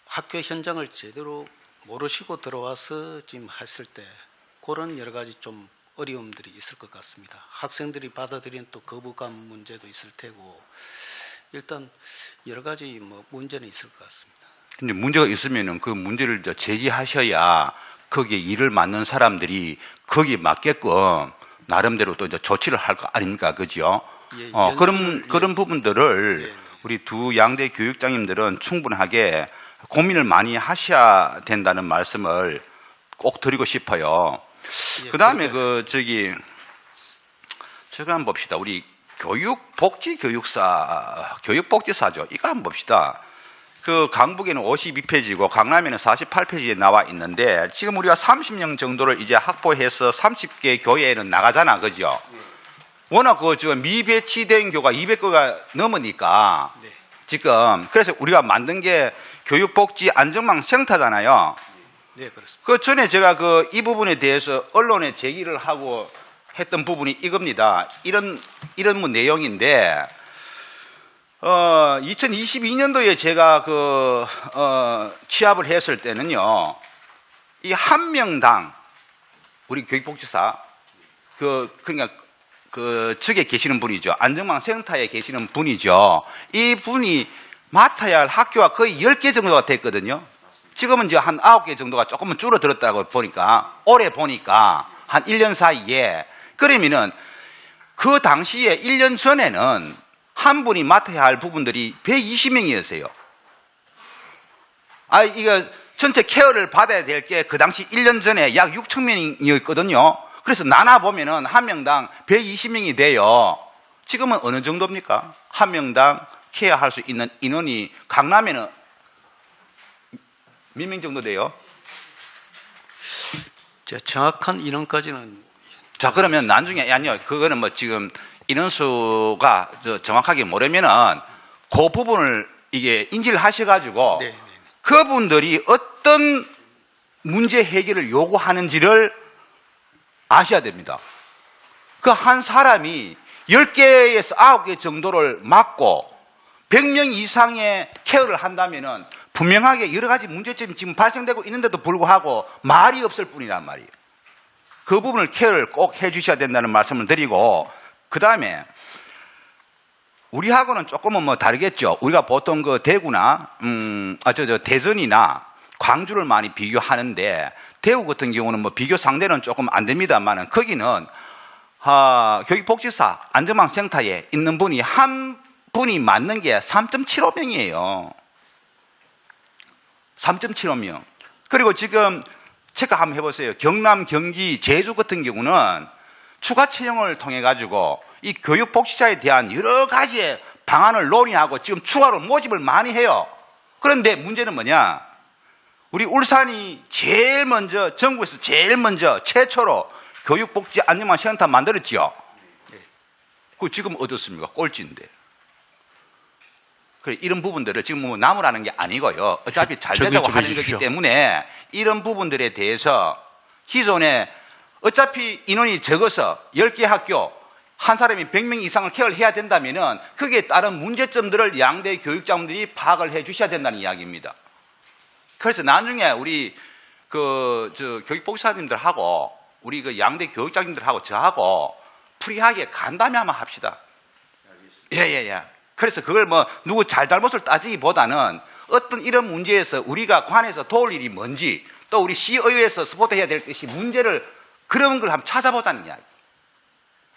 학교 현장을 제대로 모르시고 들어와서 지금 했을 때 그런 여러 가지 좀 어려움들이 있을 것 같습니다. 학생들이 받아들이는 또 거부감 문제도 있을 테고, 일단 여러 가지 뭐 문제는 있을 것 같습니다. 근데 문제가 있으면은 그 문제를 제기하셔야 거기에 일을 맡는 사람들이 거기에 맞게끔 나름대로 또 이제 조치를 할 거 아닙니까? 그죠? 예, 그런 부분들을 예. 우리 두 양대 교육장님들은 충분하게 고민을 많이 하셔야 된다는 말씀을 꼭 드리고 싶어요. 예, 그 다음에 제가 한번 봅시다. 우리 교육복지사죠. 이거 한번 봅시다. 그 강북에는 52페이지고 강남에는 48페이지에 나와 있는데, 지금 우리가 30명 정도를 이제 확보해서 30개 교회에는 나가잖아. 그죠? 워낙 지금 미배치된 교가 200개가 넘으니까 네. 지금, 그래서 우리가 만든 게 교육복지 안전망 센터잖아요. 네, 그렇습니다. 그 전에 제가 이 부분에 대해서 언론에 제기를 하고 했던 부분이 이겁니다. 이런 내용인데, 2022년도에 제가 취합을 했을 때는요, 이 한 명당 우리 교육복지사 그러니까 측에 계시는 분이죠. 안전망 센터에 계시는 분이죠. 이 분이 맡아야 할 학교가 거의 10개 정도가 됐거든요. 지금은 이제 한 9개 정도가 조금은 줄어들었다고 보니까, 올해 보니까 한 1년 사이에. 그러면은 그 당시에 1년 전에는 한 분이 맡아야 할 부분들이 120명이었어요. 이거 전체 케어를 받아야 될 게 그 당시 1년 전에 약 6천 명이었거든요. 그래서 나눠보면은 한 명당 120명이 돼요. 지금은 어느 정도입니까? 한 명당 케어할 수 있는 인원이 강남에는 몇 명 정도 돼요? 정확한 인원까지는. 자, 그러면 나중에, 아니요, 그거는 뭐 지금 인원수가 정확하게 모르면은 그 부분을 이게 인지를 하셔가지고 네. 그분들이 어떤 문제 해결을 요구하는지를 아셔야 됩니다. 그 한 사람이 10개에서 9개 정도를 맡고 100명 이상의 케어를 한다면은 분명하게 여러 가지 문제점이 지금 발생되고 있는데도 불구하고 말이 없을 뿐이란 말이에요. 그 부분을 케어를 꼭 해주셔야 된다는 말씀을 드리고, 그 다음에 우리하고는 조금은 뭐 다르겠죠. 우리가 보통 그 대구나, 대전이나 광주를 많이 비교하는데, 대구 같은 경우는 뭐 비교 상대는 조금 안 됩니다만은, 거기는 교육복지사 안전망센터에 있는 분이 한 분이 맞는 게 3.75명이에요. 3.75명. 그리고 지금 체크 한번 해보세요. 경남, 경기, 제주 같은 경우는 추가 채용을 통해 가지고 이 교육복지사에 대한 여러 가지의 방안을 논의하고 지금 추가로 모집을 많이 해요. 그런데 문제는 뭐냐? 우리 울산이 제일 먼저, 전국에서 제일 먼저 최초로 교육복지 안전망센터 만들었지요. 그 지금 어떻습니까? 꼴찌인데. 그래, 이런 부분들을 지금 뭐 나무라는 게 아니고요. 어차피 잘 되자고 정리 좀 하는 해주십시오. 거기 때문에 이런 부분들에 대해서 기존에 어차피 인원이 적어서 10개 학교 한 사람이 100명 이상을 케어를 해야 된다면은 거기에 따른 문제점들을 양대 교육자분들이 파악을 해 주셔야 된다는 이야기입니다. 그래서 나중에 우리 교육복지사님들하고 우리 그 양대 교육자님들하고 저하고 프리하게 간담회 한번 합시다. 예. 그래서 그걸 뭐 누구 잘잘못을 따지기보다는 어떤 이런 문제에서 우리가 관해서 도울 일이 뭔지, 또 우리 시의회에서 스포트해야 될 것이 문제를, 그런 걸 한번 찾아보자는 이야기.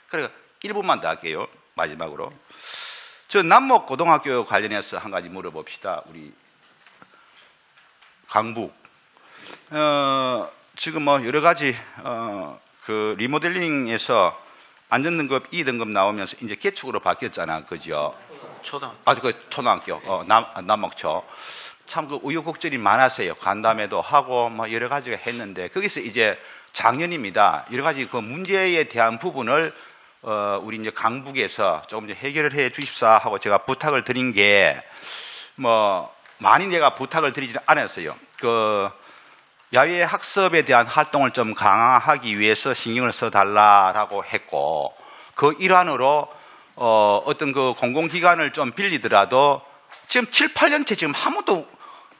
그래서 1분만 더 할게요. 마지막으로. 저 남목 고등학교 관련해서 한 가지 물어봅시다. 우리 강북. 지금 뭐 여러 가지 그 리모델링에서 안전등급 2등급 나오면서 이제 개축으로 바뀌었잖아, 그죠? 초등학교, 남목초. 참 그 우여곡절이 많았어요. 간담회도 하고 뭐 여러 가지가 했는데, 거기서 이제 작년입니다. 여러 가지 그 문제에 대한 부분을 우리 이제 강북에서 조금 좀 해결을 해 주십사 하고 제가 부탁을 드린 게, 뭐 많이 내가 부탁을 드리지 않았어요. 그 야외 학습에 대한 활동을 좀 강화하기 위해서 신경을 써달라고 했고, 그 일환으로 어떤 그 공공기관을 좀 빌리더라도 지금 7, 8년째 지금 한 번도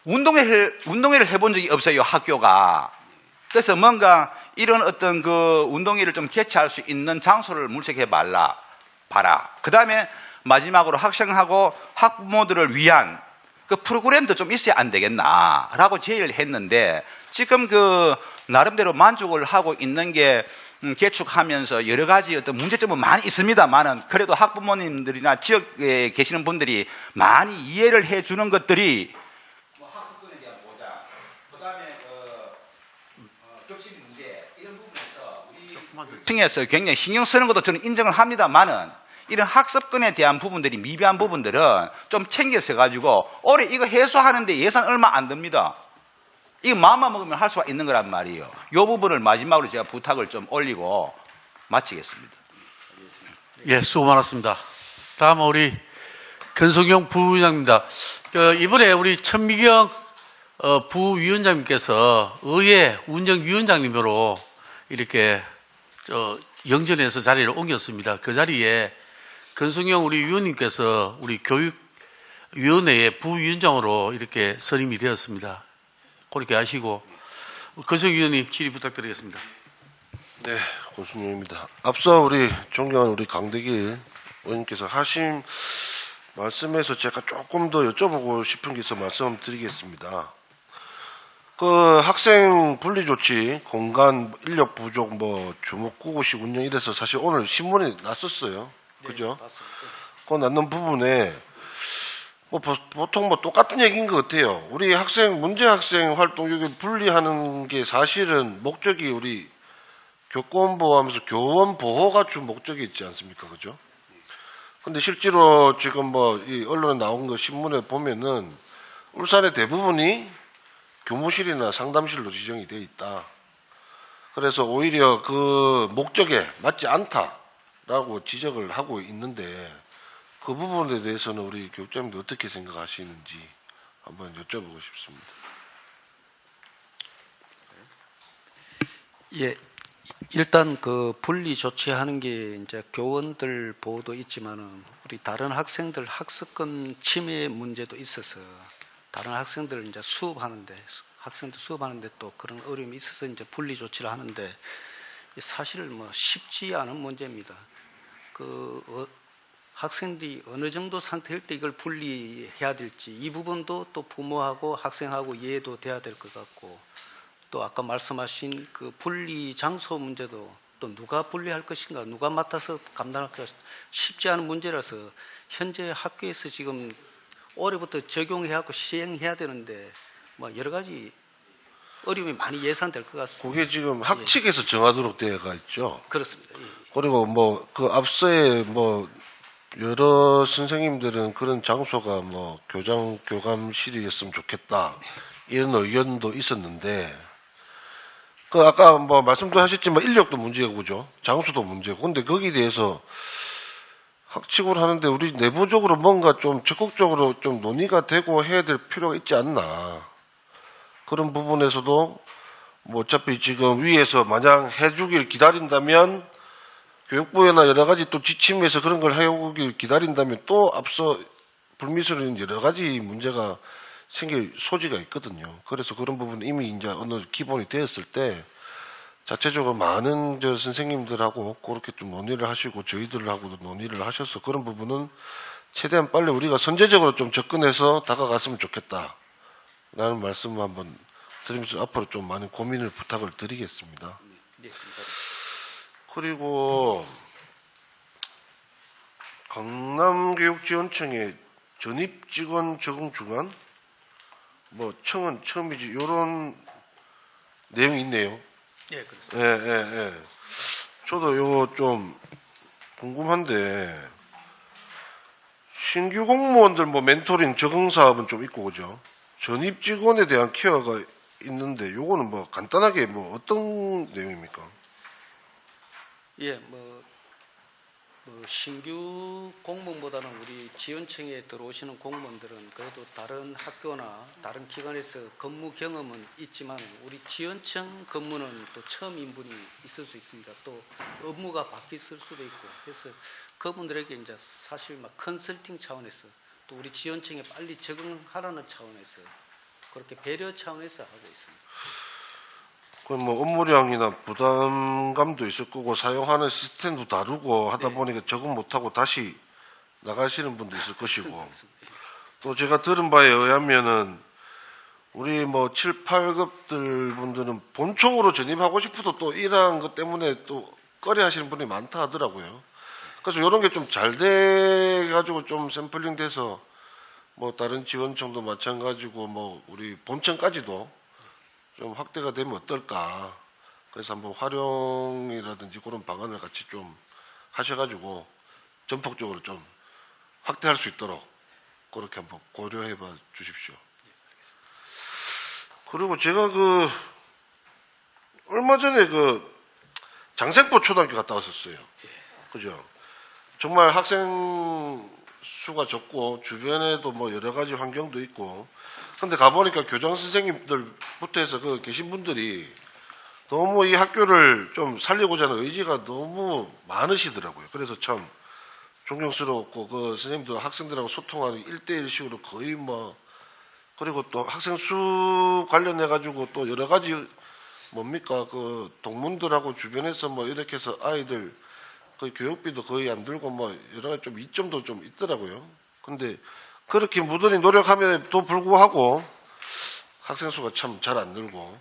운동회를 해본 적이 없어요, 학교가. 그래서 뭔가 이런 어떤 그 운동회를 좀 개최할 수 있는 장소를 물색해 봐라. 그 다음에 마지막으로 학생하고 학부모들을 위한 그 프로그램도 좀 있어야 안 되겠나라고 제의를 했는데, 지금 그 나름대로 만족을 하고 있는 게 개축하면서 여러 가지 어떤 문제점은 많이 있습니다만은, 그래도 학부모님들이나 지역에 계시는 분들이 많이 이해를 해주는 것들이 뭐 학습권에 대한 보장, 그다음에 급식 문제, 이런 부분에서 우리 층에서 굉장히 신경 쓰는 것도 저는 인정을 합니다만은, 이런 학습권에 대한 부분들이 미비한 부분들은 좀 챙겨서 가지고 올해 이거 해소하는데 예산 얼마 안 듭니다. 이거 마음만 먹으면 할 수가 있는 거란 말이에요. 이 부분을 마지막으로 제가 부탁을 좀 올리고 마치겠습니다. 예, 수고 많았습니다. 다음은 우리 권성용 부위원장입니다. 이번에 우리 천미경 부위원장님께서 의회 운정위원장님으로 이렇게 영전에서 자리를 옮겼습니다. 그 자리에 권성용 우리 위원님께서 우리 교육위원회의 부위원장으로 이렇게 선임이 되었습니다. 그렇게 하시고, 권성용 위원님 질의 부탁드리겠습니다. 네, 권순용입니다. 앞서 우리 존경하는 우리 강대길 의원님께서 하신 말씀에서 제가 조금 더 여쭤보고 싶은 게 있어 말씀드리겠습니다. 그 학생 분리 조치, 공간 인력 부족, 뭐 주목 구구식 운영 이래서 사실 오늘 신문에 났었어요. 그죠? 네, 맞습니다. 그 났는 부분에 뭐 보통 뭐 똑같은 얘기인 것 같아요. 우리 학생, 문제 학생 활동 여기 분리하는 게 사실은 목적이 우리 교권 보호하면서 교원 보호가 주 목적이 있지 않습니까? 그죠? 근데 실제로 지금 뭐 이 언론에 나온 거 신문에 보면은 울산의 대부분이 교무실이나 상담실로 지정이 돼 있다. 그래서 오히려 그 목적에 맞지 않다라고 지적을 하고 있는데, 그 부분에 대해서는 우리 교육자님들 어떻게 생각하시는지 한번 여쭤보고 싶습니다. 예, 일단 그 분리 조치하는 게 이제 교원들 보호도 있지만은 우리 다른 학생들 학습권 침해 문제도 있어서 다른 학생들 이제 학생들 수업하는데 또 그런 어려움이 있어서 이제 분리 조치를 하는데 사실 뭐 쉽지 않은 문제입니다. 학생들이 어느 정도 상태일 때 이걸 분리해야 될지 이 부분도 또 부모하고 학생하고 이해도 돼야 될 것 같고 또 아까 말씀하신 그 분리 장소 문제도 또 누가 분리할 것인가 누가 맡아서 감당할까 쉽지 않은 문제라서 현재 학교에서 지금 올해부터 적용해야 하고 시행해야 되는데 뭐 여러 가지 어려움이 많이 예상될 것 같습니다. 그게 지금 학칙에서 정하도록 되어가 있죠. 그렇습니다. 예. 그리고 뭐 그 앞서에 뭐 여러 선생님들은 그런 장소가 뭐 교감실이었으면 좋겠다 이런 의견도 있었는데 그 아까 뭐 말씀도 하셨지만 인력도 문제고 그죠? 장소도 문제고 근데 거기에 대해서 학칙으로 하는데 우리 내부적으로 뭔가 좀 적극적으로 좀 논의가 되고 해야 될 필요가 있지 않나 그런 부분에서도 뭐 어차피 지금 위에서 마냥 해주길 기다린다면 교육부나 여러 가지 또 지침에서 그런 걸 해오길 기다린다면 또 앞서 불미스러운 여러 가지 문제가 생길 소지가 있거든요. 그래서 그런 부분은 이미 이제 어느 기본이 되었을 때 자체적으로 많은 선생님들하고 그렇게 좀 논의를 하시고 저희들하고도 논의를 하셔서 그런 부분은 최대한 빨리 우리가 선제적으로 좀 접근해서 다가갔으면 좋겠다라는 말씀을 한번 드리면서 앞으로 좀 많은 고민을 부탁을 드리겠습니다. 네, 그리고 강남교육지원청의 전입직원 적응 주간 뭐 청은 처음이지 이런 내용이 있네요. 예, 그렇습니다. 예. 저도 이거 좀 궁금한데 신규 공무원들 뭐 멘토링 적응 사업은 좀 있고 그죠? 전입 직원에 대한 케어가 있는데 요거는 뭐 간단하게 뭐 어떤 내용입니까? 예, 신규 공무원보다는 우리 지원청에 들어오시는 공무원들은 그래도 다른 학교나 다른 기관에서 근무 경험은 있지만 우리 지원청 근무는 또 처음 인분이 있을 수 있습니다. 또 업무가 바뀔 수도 있고 그래서 그분들에게 이제 사실 막 컨설팅 차원에서 또 우리 지원청에 빨리 적응하라는 차원에서 그렇게 배려 차원에서 하고 있습니다. 그럼 뭐 업무량이나 부담감도 있을 거고 사용하는 시스템도 다르고 하다 보니까 적응 못하고 다시 나가시는 분도 있을 것이고 또 제가 들은 바에 의하면은 우리 뭐 7, 8급들 분들은 본청으로 전입하고 싶어도 또 이러한 것 때문에 또 꺼려 하시는 분이 많다 하더라고요. 그래서 이런 게 좀 잘 돼 가지고 좀 샘플링 돼서 뭐 다른 지원청도 마찬가지고 뭐 우리 본청까지도 좀 확대가 되면 어떨까. 그래서 한번 활용이라든지 그런 방안을 같이 좀 하셔가지고 전폭적으로 좀 확대할 수 있도록 그렇게 한번 고려해 봐 주십시오. 그리고 제가 얼마 전에 장생포 초등학교 갔다 왔었어요. 그죠? 정말 학생 수가 적고 주변에도 뭐 여러 가지 환경도 있고 근데 가보니까 교장 선생님들부터 해서 계신 분들이 너무 이 학교를 좀 살리고자 하는 의지가 너무 많으시더라고요. 그래서 참 존경스러웠고 선생님도 학생들하고 소통하는 1대1식으로 거의 뭐 그리고 또 학생 수 관련해 가지고 또 여러 가지 뭡니까 동문들하고 주변에서 뭐 이렇게 해서 아이들 교육비도 거의 안 들고 뭐 여러 가지 좀 이점도 좀 있더라고요. 근데 그렇게 무던히 노력함에도 불구하고 학생 수가 참 잘 안 늘고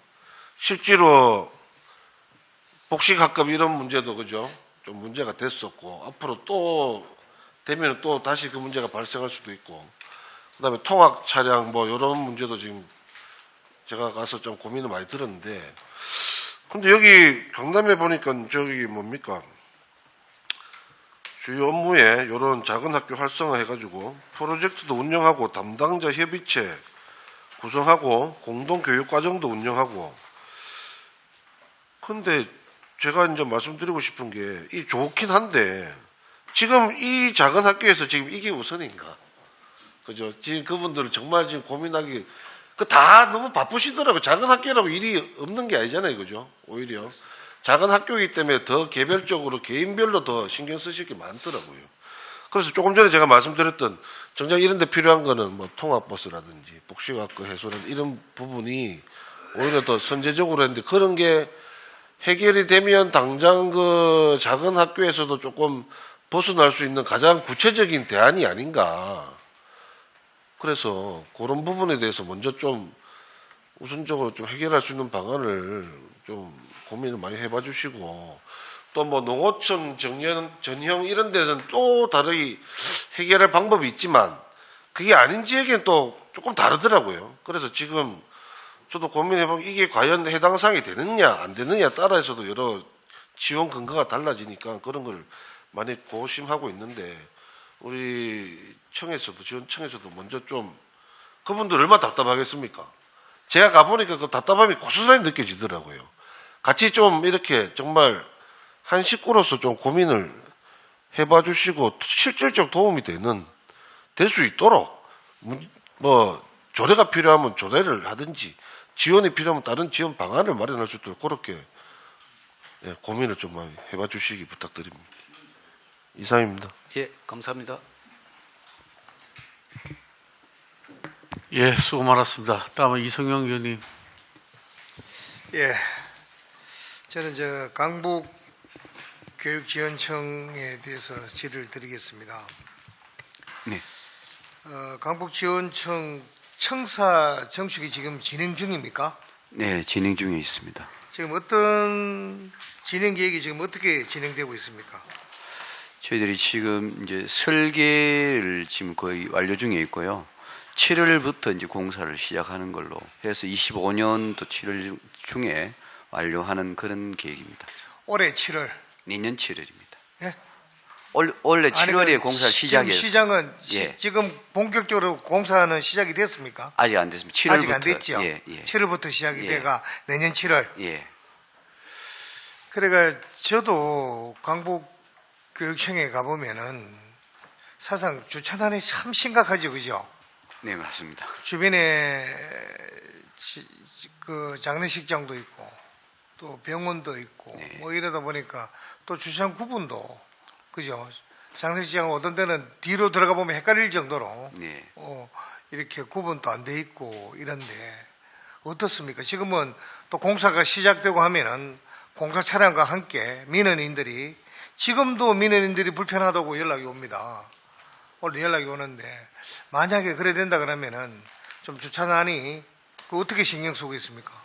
실제로 복식학급 이런 문제도 그죠? 좀 문제가 됐었고 앞으로 또 되면 또 다시 그 문제가 발생할 수도 있고 그다음에 통학 차량 뭐 이런 문제도 지금 제가 가서 좀 고민을 많이 들었는데 근데 여기 강남에 보니까 저기 뭡니까? 주요 업무에 이런 작은 학교 활성화 해가지고 프로젝트도 운영하고 담당자 협의체 구성하고 공동교육과정도 운영하고 근데 제가 이제 말씀드리고 싶은 게 이 좋긴 한데 지금 이 작은 학교에서 지금 이게 우선인가? 그죠? 지금 그분들은 정말 지금 고민하기 다 너무 바쁘시더라고요. 작은 학교라고 일이 없는 게 아니잖아요. 그죠? 오히려 작은 학교이기 때문에 더 개별적으로 개인별로 더 신경 쓰실 게 많더라고요. 그래서 조금 전에 제가 말씀드렸던 정작 이런 데 필요한 거는 뭐 통학버스라든지 복식학교 해소라든지 이런 부분이 오히려 더 선제적으로 했는데 그런 게 해결이 되면 당장 그 작은 학교에서도 조금 벗어날 수 있는 가장 구체적인 대안이 아닌가. 그래서 그런 부분에 대해서 먼저 좀 우선적으로 좀 해결할 수 있는 방안을 좀 고민을 많이 해봐 주시고 또 뭐 농어촌 전형 이런 데서는 또 다르게 해결할 방법이 있지만 그게 아닌 지역에는 또 조금 다르더라고요. 그래서 지금 저도 고민해보면 이게 과연 해당 사항이 되느냐 안 되느냐 따라서도 여러 지원 근거가 달라지니까 그런 걸 많이 고심하고 있는데 우리 청에서도 지원청에서도 먼저 좀 그분들 얼마나 답답하겠습니까? 제가 가보니까 그 답답함이 고스란히 느껴지더라고요. 같이 좀 이렇게 정말 한 식구로서 좀 고민을 해봐 주시고 실질적 도움이 될 수 있도록 뭐 조례가 필요하면 조례를 하든지 지원이 필요하면 다른 지원 방안을 마련할 수 있도록 그렇게 고민을 좀 많이 해봐 주시기 부탁드립니다. 이상입니다. 예, 감사합니다. 예, 수고 많았습니다. 다음은 이성영 의원님. 예, 저는 강북 교육지원청에 대해서 질의를 드리겠습니다. 네. 강북지원청 청사 정축이 지금 진행 중입니까? 네, 진행 중에 있습니다. 지금 어떤 진행 계획이 지금 어떻게 진행되고 있습니까? 저희들이 지금 이제 설계를 지금 거의 완료 중에 있고요. 7월부터 이제 공사를 시작하는 걸로 해서 25년도 7월 중에 완료하는 그런 계획입니다. 올해 7월. 내년 7월입니다. 예? 원래 7월에 공사를 시작했어요. 지금 시장은 예. 지금 본격적으로 공사는 시작이 됐습니까? 아직 안 됐습니다. 7월부터. 아직 안 됐죠. 예, 예. 7월부터 시작이 예. 돼가 내년 7월. 예. 그래가 저도 강북 교육청에 가보면은 사상 주차난이 참 심각하죠, 그죠? 네, 맞습니다. 주변에 그 장례식장도 있고 또 병원도 있고 네. 뭐 이러다 보니까 또 주차장 구분도 그죠? 장례식장 어떤 데는 뒤로 들어가 보면 헷갈릴 정도로 네. 이렇게 구분도 안 돼 있고 이런데 어떻습니까? 지금은 또 공사가 시작되고 하면은 공사 차량과 함께 민원인들이 지금도 민원인들이 불편하다고 연락이 옵니다. 오늘 연락이 오는데 만약에 그래 된다 그러면은 좀 주차난이 어떻게 신경 쓰고 있습니까?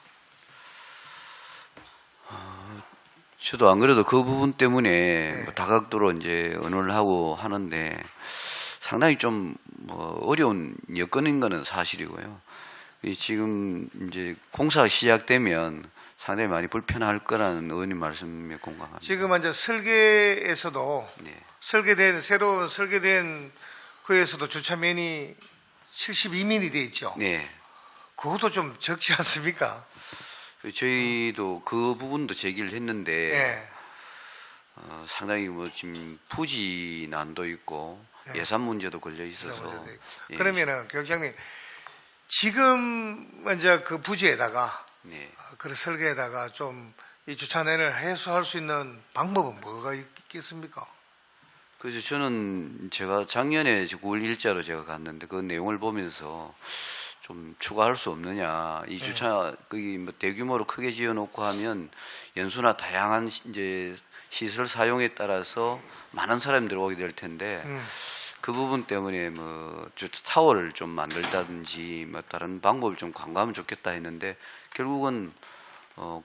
저도 안 그래도 그 부분 때문에 뭐 다각도로 이제 언어를 하고 하는데 상당히 좀 뭐 어려운 여건인 거는 사실이고요. 지금 이제 공사가 시작되면 상당히 많이 불편할 거라는 의원님 말씀에 공감합니다. 지금 이제 설계에서도 네. 새로운 설계된 그에서도 주차면이 72mm 돼 있죠. 네. 그것도 좀 적지 않습니까? 저희도 그 부분도 제기를 했는데 예. 상당히 뭐 지금 부지 난도 있고 예산 문제도 걸려 있어서 예. 그러면은 교육장님 지금 이제 그 부지에다가 네. 그 설계에다가 좀 이 주차난을 해소할 수 있는 방법은 뭐가 있겠습니까? 그래서 저는 제가 작년에 9월 일자로 제가 갔는데 그 내용을 보면서 좀 추가할 수 없느냐. 이 주차 거기 뭐 대규모로 크게 지어놓고 하면 연수나 다양한 이제 시설 사용에 따라서 많은 사람들이 오게 될 텐데 그 부분 때문에 뭐 타워를 좀 만들다든지 뭐 다른 방법을 좀 강구하면 좋겠다 했는데 결국은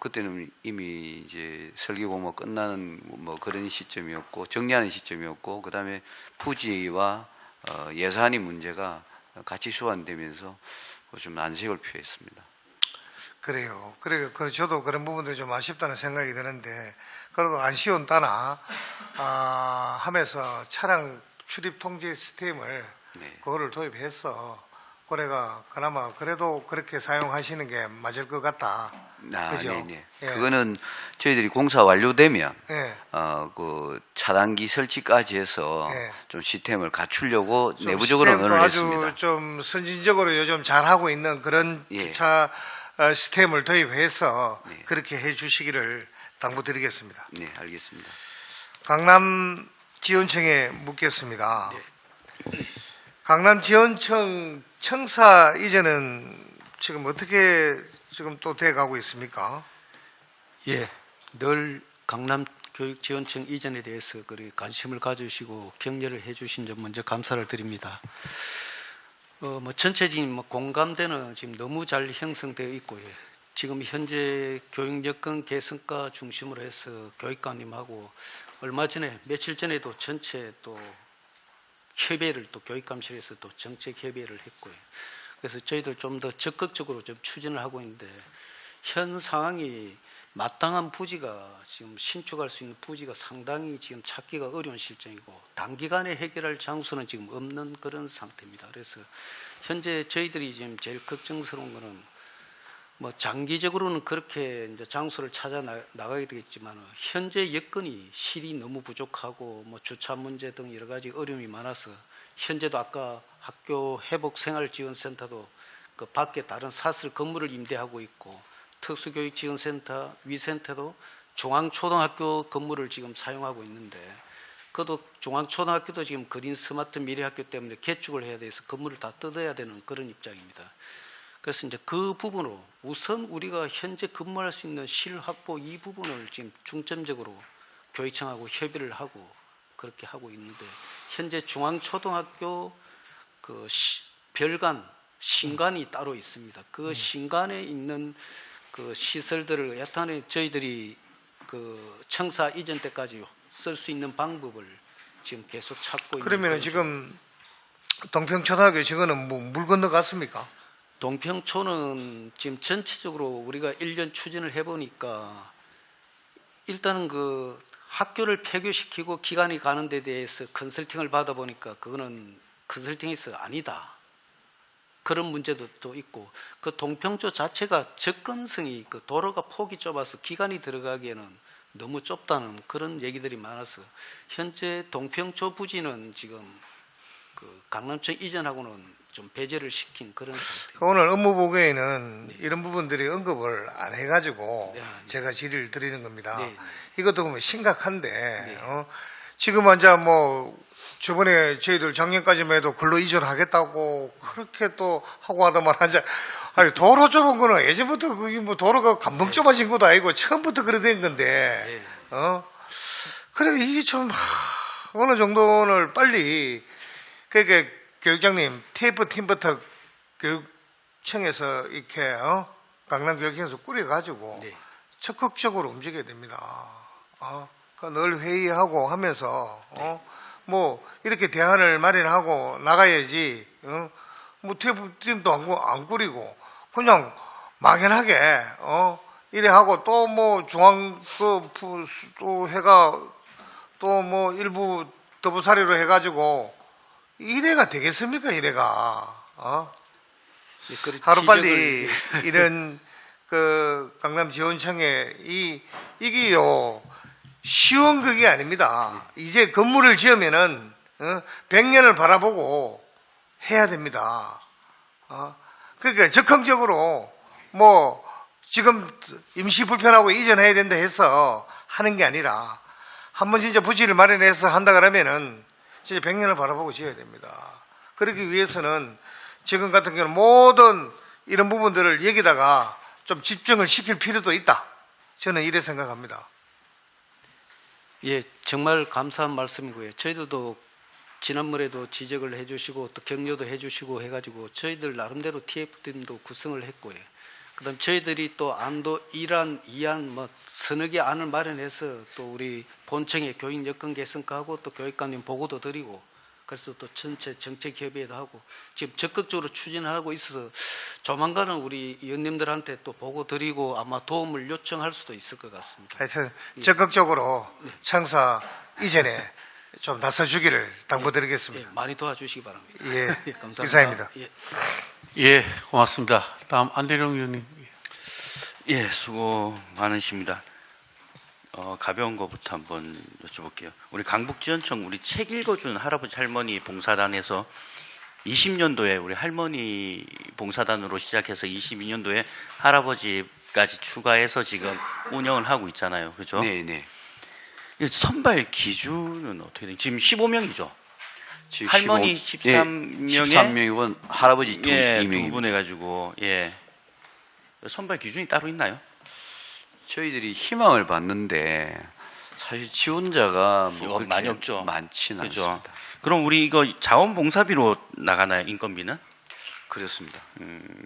그때는 이미 이제 설계 공모 끝나는 뭐 그런 시점이었고 정리하는 시점이었고 그다음에 부지와 예산이 문제가 같이 소환되면서 좀 안색을 표했습니다. 그래요. 저도 그런 부분들이 좀 아쉽다는 생각이 드는데 그래도 아쉬운 따나 하면서 차량 출입 통제 시스템을 네. 그거를 도입해서 그래가 그나마 그래도 그렇게 사용하시는 게 맞을 것 같다. 그죠? 네네. 예. 그거는 저희들이 공사 완료되면 예. 그 차단기 설치까지 해서 예. 좀 시스템을 갖추려고 좀 내부적으로 시스템도 논의를 아주 했습니다. 좀 선진적으로 요즘 잘 하고 있는 그런 예. 주차 시스템을 도입해서 네. 그렇게 해 주시기를 당부드리겠습니다. 네, 알겠습니다. 강남지원청에 묻겠습니다. 강남지원청 청사 이전은 지금 어떻게 지금 또 돼가고 있습니까? 예, 늘 강남교육지원청 이전에 대해서 그리 관심을 가주시고 격려를 해주신 점 먼저 감사를 드립니다. 뭐 전체적인 공감대는 지금 너무 잘 형성되어 있고요. 지금 현재 교육 여건 개선과 중심으로 해서 교육감님하고 얼마 전에 며칠 전에도 전체 또 협의를 또 교육감실에서 또 정책 협의를 했고요. 그래서 저희들 좀 더 적극적으로 좀 추진을 하고 있는데 현 상황이 마땅한 부지가 지금 신축할 수 있는 부지가 상당히 지금 찾기가 어려운 실정이고 단기간에 해결할 장소는 지금 없는 그런 상태입니다. 그래서 현재 저희들이 지금 제일 걱정스러운 거는 뭐 장기적으로는 그렇게 이제 장소를 찾아 나가게 되겠지만 현재 여건이 실이 너무 부족하고 뭐 주차 문제 등 여러 가지 어려움이 많아서 현재도 아까 학교 회복 생활지원센터도 그 밖에 다른 사설 건물을 임대하고 있고 특수교육지원센터 위센터도 중앙초등학교 건물을 지금 사용하고 있는데 그것도 중앙초등학교도 지금 그린 스마트 미래학교 때문에 개축을 해야 돼서 건물을 다 뜯어야 되는 그런 입장입니다. 그래서 이제 그 부분으로 우선 우리가 현재 근무할 수 있는 실 확보 이 부분을 지금 중점적으로 교육청하고 협의를 하고 그렇게 하고 있는데 현재 중앙초등학교 그 별관 신관이 따로 있습니다. 그 신관에 있는 그 시설들을 여탄에 저희들이 그 청사 이전 때까지 쓸 수 있는 방법을 지금 계속 찾고 있는. 그러면 지금 동평초등학교 저거는 뭐 물 건너갔습니까? 동평초는 지금 전체적으로 우리가 1년 추진을 해보니까 일단은 그 학교를 폐교시키고 기간이 가는 데 대해서 컨설팅을 받아보니까 그거는 컨설팅에서 아니다. 그런 문제도 또 있고 그 동평초 자체가 접근성이 그 도로가 폭이 좁아서 기간이 들어가기에는 너무 좁다는 그런 얘기들이 많아서 현재 동평초 부지는 지금 그 강남청 이전하고는 좀 배제를 시킨 그런 상태. 오늘 업무보고에는 이런 부분들이 언급을 안 해가지고 네. 제가 질의를 드리는 겁니다. 네. 이것도 보면 심각한데 지금 이제 뭐 저번에 저희들 작년까지만 해도 근로 이전하겠다고 그렇게 또 하고 하더만 하자. 아니 도로 좁은 거는 예전부터 그게 뭐 도로가 감봉 좁아진 것도 아니고 처음부터 그래 된 건데 그래 이게 좀 어느 정도는 빨리 그러니까 교육장님 TF 팀부터 교육청에서 이렇게 강남교육청에서 꾸려가지고 네. 적극적으로 움직여야 됩니다. 늘 회의하고 하면서 뭐 이렇게 대안을 마련하고 나가야지. 뭐 TF 팀도 안 꾸리고 그냥 막연하게 이래 하고 또 뭐 중앙 또 해가 또 뭐 일부 더부사리로 해가지고. 이래가 되겠습니까? 이래가 네, 하루빨리 이런 그 강남지원청에 이게요 쉬운 그게 아닙니다. 이제 건물을 지으면은 100년을 바라보고 해야 됩니다. 그러니까 적극적으로 뭐 지금 임시 불편하고 이전해야 된다 해서 하는 게 아니라 한번 진짜 부지를 마련해서 한다 그러면은 진짜 100년을 바라보고 지어야 됩니다. 그러기 위해서는 지금 같은 경우는 모든 이런 부분들을 여기다가 좀 집중을 시킬 필요도 있다. 저는 이래 생각합니다. 예, 정말 감사한 말씀이고요. 저희들도 지난번에도 지적을 해주시고 또 격려도 해주시고 해가지고 저희들 나름대로 TF팀도 구성을 했고요. 그다음 저희들이 또 안도 1안, 2안 뭐 서너 개 안을 마련해서 또 우리 본청의 교육 여건 개선하고 또 교육감님 보고도 드리고 그래서 또 전체 정책 협의회도 하고 지금 적극적으로 추진하고 있어서 조만간은 우리 의원님들한테 또 보고 드리고 아마 도움을 요청할 수도 있을 것 같습니다. 하여튼 적극적으로 청사 이전에 좀 나서주기를 당부드리겠습니다. 예, 많이 도와주시기 바랍니다. 예, 감사합니다. 이상입니다. 예. 예, 고맙습니다. 다음 안대령 의원님. 예, 수고 많으십니다. 가벼운 거부터 한번 여쭤볼게요. 우리 강북지원청 우리 책 읽어주는 할아버지 할머니 봉사단에서 20년도에 우리 할머니 봉사단으로 시작해서 22년도에 할아버지 까지 추가해서 지금 운영을 하고 있잖아요. 그죠? 네, 네. 선발 기준은 어떻게 되죠? 지금 15명이죠. 지금 할머니 15 13명에 13명이고 할아버지 예, 2명입니다. 2분 해가지고 예. 선발 기준이 따로 있나요? 저희들이 희망을 봤는데 사실 지원자가 뭐 그렇게 많이 없죠. 많지는 그죠? 않습니다. 그럼 우리 이거 자원봉사비로 나가나요? 인건비는? 그렇습니다.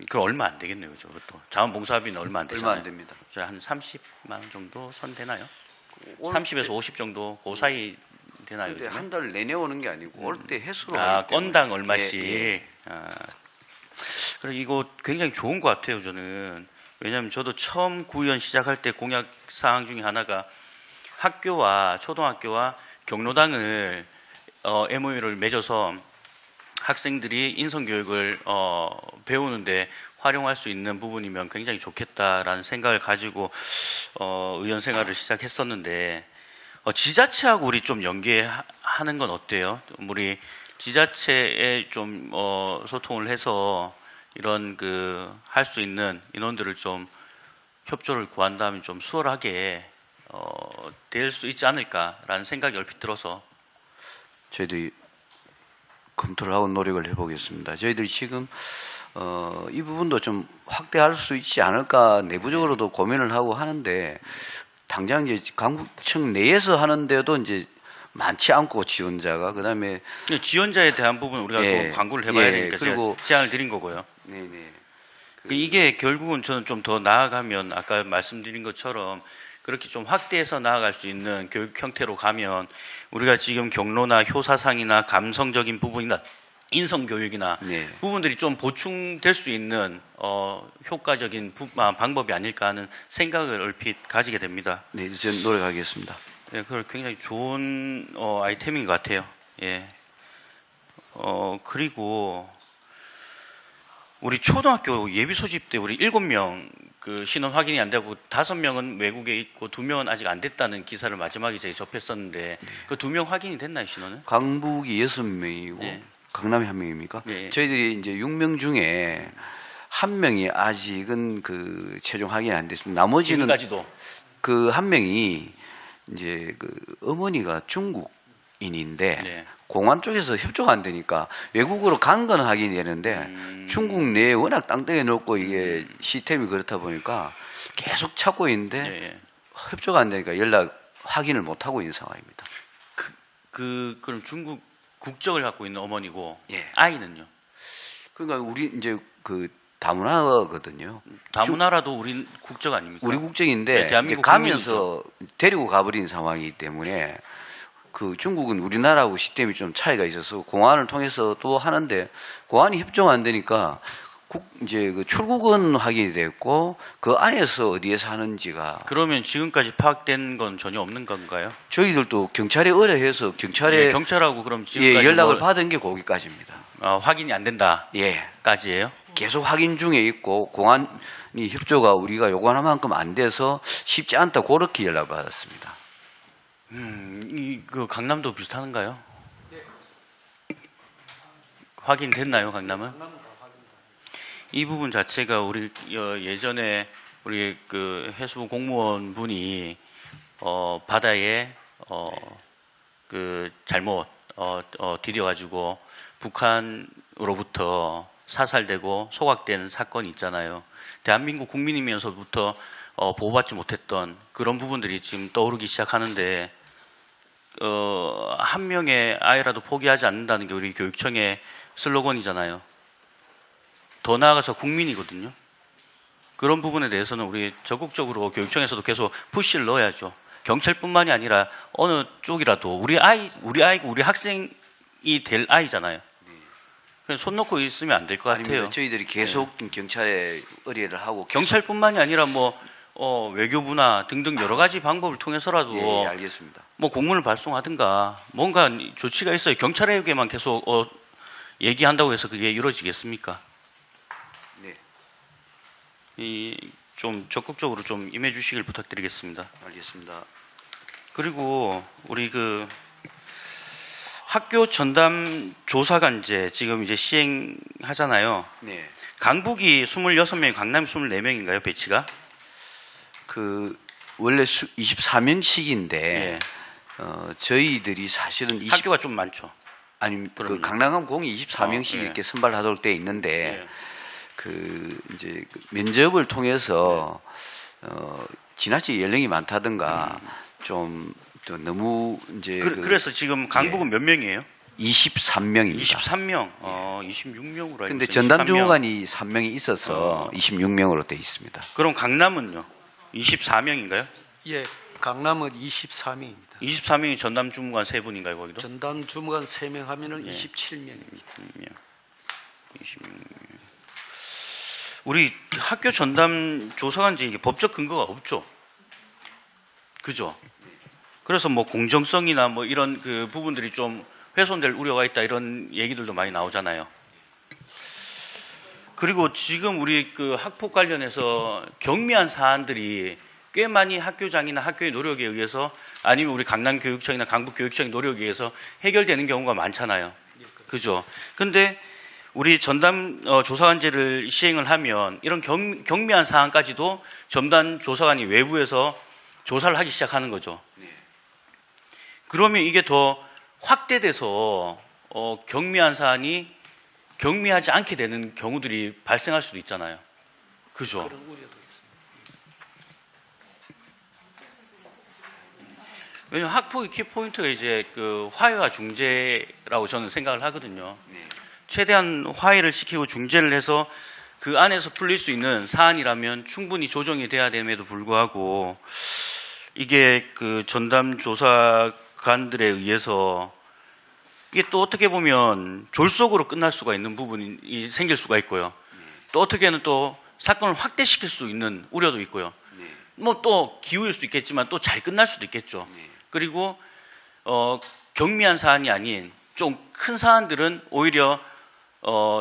그럼 얼마 안 되겠네요. 그죠? 그것도 자원봉사비는 얼마 안 되잖아요. 얼마 안 됩니다. 한 30만 원 정도 선 되나요? 올 30에서 50 정도 그 사이 되나요? 근데 요즘에? 한 달 내내 오는 게 아니고 올 때 해수로 아, 하기 때문에. 건당 얼마씩. 예, 예. 아, 그래 이거 굉장히 좋은 것 같아요. 저는 왜냐하면 저도 처음 구의원 시작할 때 공약 사항 중에 하나가 학교와 초등학교와 경로당을 MOU를 맺어서 학생들이 인성교육을 배우는데 활용할 수 있는 부분이면 굉장히 좋겠다라는 생각을 가지고 의원 생활을 시작했었는데 지자체하고 우리 좀 연계하는 건 어때요? 우리 지자체에 좀 소통을 해서 이런 그 할 수 있는 인원들을 좀 협조를 구한다면 좀 수월하게 될 수 있지 않을까라는 생각이 얼핏 들어서 저희들이 검토를 하고 노력을 해보겠습니다. 저희들이 지금 이 부분도 좀 확대할 수 있지 않을까 내부적으로도 고민을 하고 하는데 당장 이제 강북청 내에서 하는데도 이제 많지 않고 지원자가 그다음에 지원자에 대한 부분 우리가 예, 또 광고를 해봐야 예, 되니까 그리고 제가 제안을 드린 거고요. 네네 이게 결국은 저는 좀 더 나아가면 아까 말씀드린 것처럼 그렇게 좀 확대해서 나아갈 수 있는 교육 형태로 가면 우리가 지금 경로나 효사상이나 감성적인 부분이나 인성교육이나 네. 부분들이 좀 보충될 수 있는 효과적인 방법이 아닐까 하는 생각을 얼핏 가지게 됩니다. 네, 저는 노력하겠습니다. 예, 그걸 굉장히 좋은 아이템인 것 같아요. 예. 그리고 우리 초등학교 예비 소집 때 우리 7명 그 신원 확인이 안 되고 5명은 외국에 있고 2명은 아직 안 됐다는 기사를 마지막에 제가 접했었는데 그 2명 확인이 됐나요, 신원은? 강북이 6명이고 네. 강남이 1명입니까? 네. 저희들이 이제 6명 중에 1명이 아직은 그 최종 확인이 안 됐습니다. 나머지는 지금까지도 그 1명이 이제 그 어머니가 중국인인데 네. 공안 쪽에서 협조가 안 되니까 외국으로 간 건 확인이 되는데 중국 내에 워낙 땅덩이 넓고 이게 시스템이 그렇다 보니까 계속 찾고 있는데 예. 협조가 안 되니까 확인을 못 하고 있는 상황입니다. 그럼 중국 국적을 갖고 있는 어머니고 예. 아이는요? 그러니까 우리 이제 그 다문화거든요. 다문화라도 우리 국적 아닙니까? 우리 국적인데 네, 이제 대한민국 가면서 데리고 가버린 상황이기 때문에 그 중국은 우리나라하고 시스템이 좀 차이가 있어서 공안을 통해서 또 하는데 공안이 협조가 안 되니까 이제 그 출국은 확인이 됐고 그 안에서 어디에서 하는지가 그러면 지금까지 파악된 건 전혀 없는 건가요? 저희들도 경찰에 의뢰해서 경찰에 예, 경찰하고 그럼 지금까지 예, 연락을 뭐, 받은 게 거기까지입니다. 확인이 안 예. 된다까지예요? 계속 확인 중에 있고 공안이 협조가 우리가 요구하는 만큼 안 돼서 쉽지 않다 그렇게 연락을 받았습니다. 그 강남도 비슷한가요? 확인됐나요, 강남은? 이 부분 자체가 우리 예전에 우리 그 해수부 공무원 분이 바다에 그 잘못 디뎌가지고 북한으로부터 사살되고 소각된 사건이 있잖아요. 대한민국 국민이면서부터 보호받지 못했던 그런 부분들이 지금 떠오르기 시작하는데 한 명의 아이라도 포기하지 않는다는 게 우리 교육청의 슬로건이잖아요. 더 나아가서 국민이거든요. 그런 부분에 대해서는 우리 적극적으로 교육청에서도 계속 푸시를 넣어야죠. 경찰뿐만이 아니라 어느 쪽이라도 우리 아이고 우리 학생이 될 아이잖아요. 그냥 손 놓고 있으면 안 될 것 같아요. 아닙니다. 저희들이 계속 경찰에 의뢰를 하고 경찰뿐만이 아니라 뭐 외교부나 등등 여러 가지 방법을 통해서라도 예, 알겠습니다. 뭐 공문을 발송하든가 뭔가 조치가 있어요. 경찰에게만 계속 얘기한다고 해서 그게 이루어지겠습니까? 네, 좀 적극적으로 좀 임해 주시길 부탁드리겠습니다. 알겠습니다. 그리고 우리 그 학교 전담 조사관제 지금 이제 시행하잖아요. 네, 강북이 26명, 강남이 24명인가요, 배치가? 그 원래 24명씩인데 예. 저희들이 사실은 학교가 좀 많죠. 아니 그 그럼요. 강남감 공이 24명씩 예. 이렇게 선발하도록 돼 있는데 예. 그 이제 그 면접을 통해서 지나치게 연령이 많다든가 좀 너무 이제 그래서 지금 강북은 몇 명이에요? 23명입니다. 23명. 26명으로 알고 근데 있어요. 전담 23명. 주무관이 3명이 있어서 26명으로 돼 있습니다. 그럼 강남은요? 24명인가요? 예, 강남은 23명입니다. 24명이 전담 주무관 3분인가요, 거기도? 전담 주무관 3명 하면은 예. 27명입니다. 26명. 우리 학교 전담 조사관제 이게 법적 근거가 없죠. 그죠? 그래서 뭐 공정성이나 뭐 이런 그 부분들이 좀 훼손될 우려가 있다 이런 얘기들도 많이 나오잖아요. 그리고 지금 우리 그 학폭 관련해서 경미한 사안들이 꽤 많이 학교장이나 학교의 노력에 의해서 아니면 우리 강남교육청이나 강북교육청의 노력에 의해서 해결되는 경우가 많잖아요. 그죠? 근데 우리 전담 조사관제를 시행을 하면 이런 경미한 사안까지도 전담 조사관이 외부에서 조사를 하기 시작하는 거죠. 그러면 이게 더 확대돼서 경미한 사안이 경미하지 않게 되는 경우들이 발생할 수도 있잖아요. 그죠? 왜냐하면 학폭의 키포인트가 이제 그 화해와 중재라고 저는 생각을 하거든요. 최대한 화해를 시키고 중재를 해서 그 안에서 풀릴 수 있는 사안이라면 충분히 조정이 돼야 됨에도 불구하고 이게 그 전담 조사관들에 의해서 이게 또 어떻게 보면 졸속으로 끝날 수가 있는 부분이 생길 수가 있고요. 또 어떻게는 또 사건을 확대시킬 수 있는 우려도 있고요. 뭐 또 기우일 수 있겠지만 또 잘 끝날 수도 있겠죠. 그리고 경미한 사안이 아닌 좀 큰 사안들은 오히려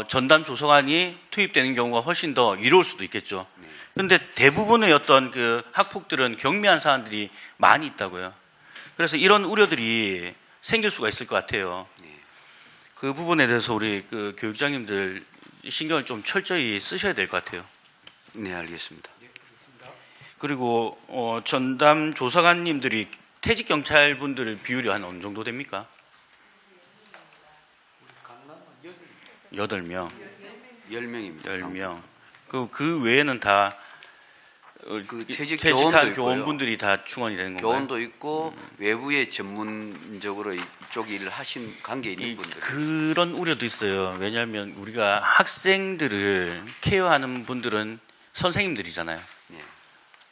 전담 조사관이 투입되는 경우가 훨씬 더 이로울 수도 있겠죠. 근데 대부분의 어떤 그 학폭들은 경미한 사안들이 많이 있다고요. 그래서 이런 우려들이 생길 수가 있을 것 같아요. 그 부분에 대해서 우리 그 교육장님들 신경을 좀 철저히 쓰셔야 될 것 같아요. 네, 알겠습니다. 그리고 전담 조사관님들이 퇴직 경찰분들 비율이 한 어느 정도 됩니까? 8명. 10명입니다. 10명. 그 외에는 다 그 퇴직 퇴직한 교원도 교원분들이 다 충원이 되는 건가요? 교원도 있고 외부에 전문적으로 이쪽 일을 하신 관계 있는 분들. 그런 우려도 있어요. 왜냐하면 우리가 학생들을 케어하는 분들은 선생님들이잖아요. 네.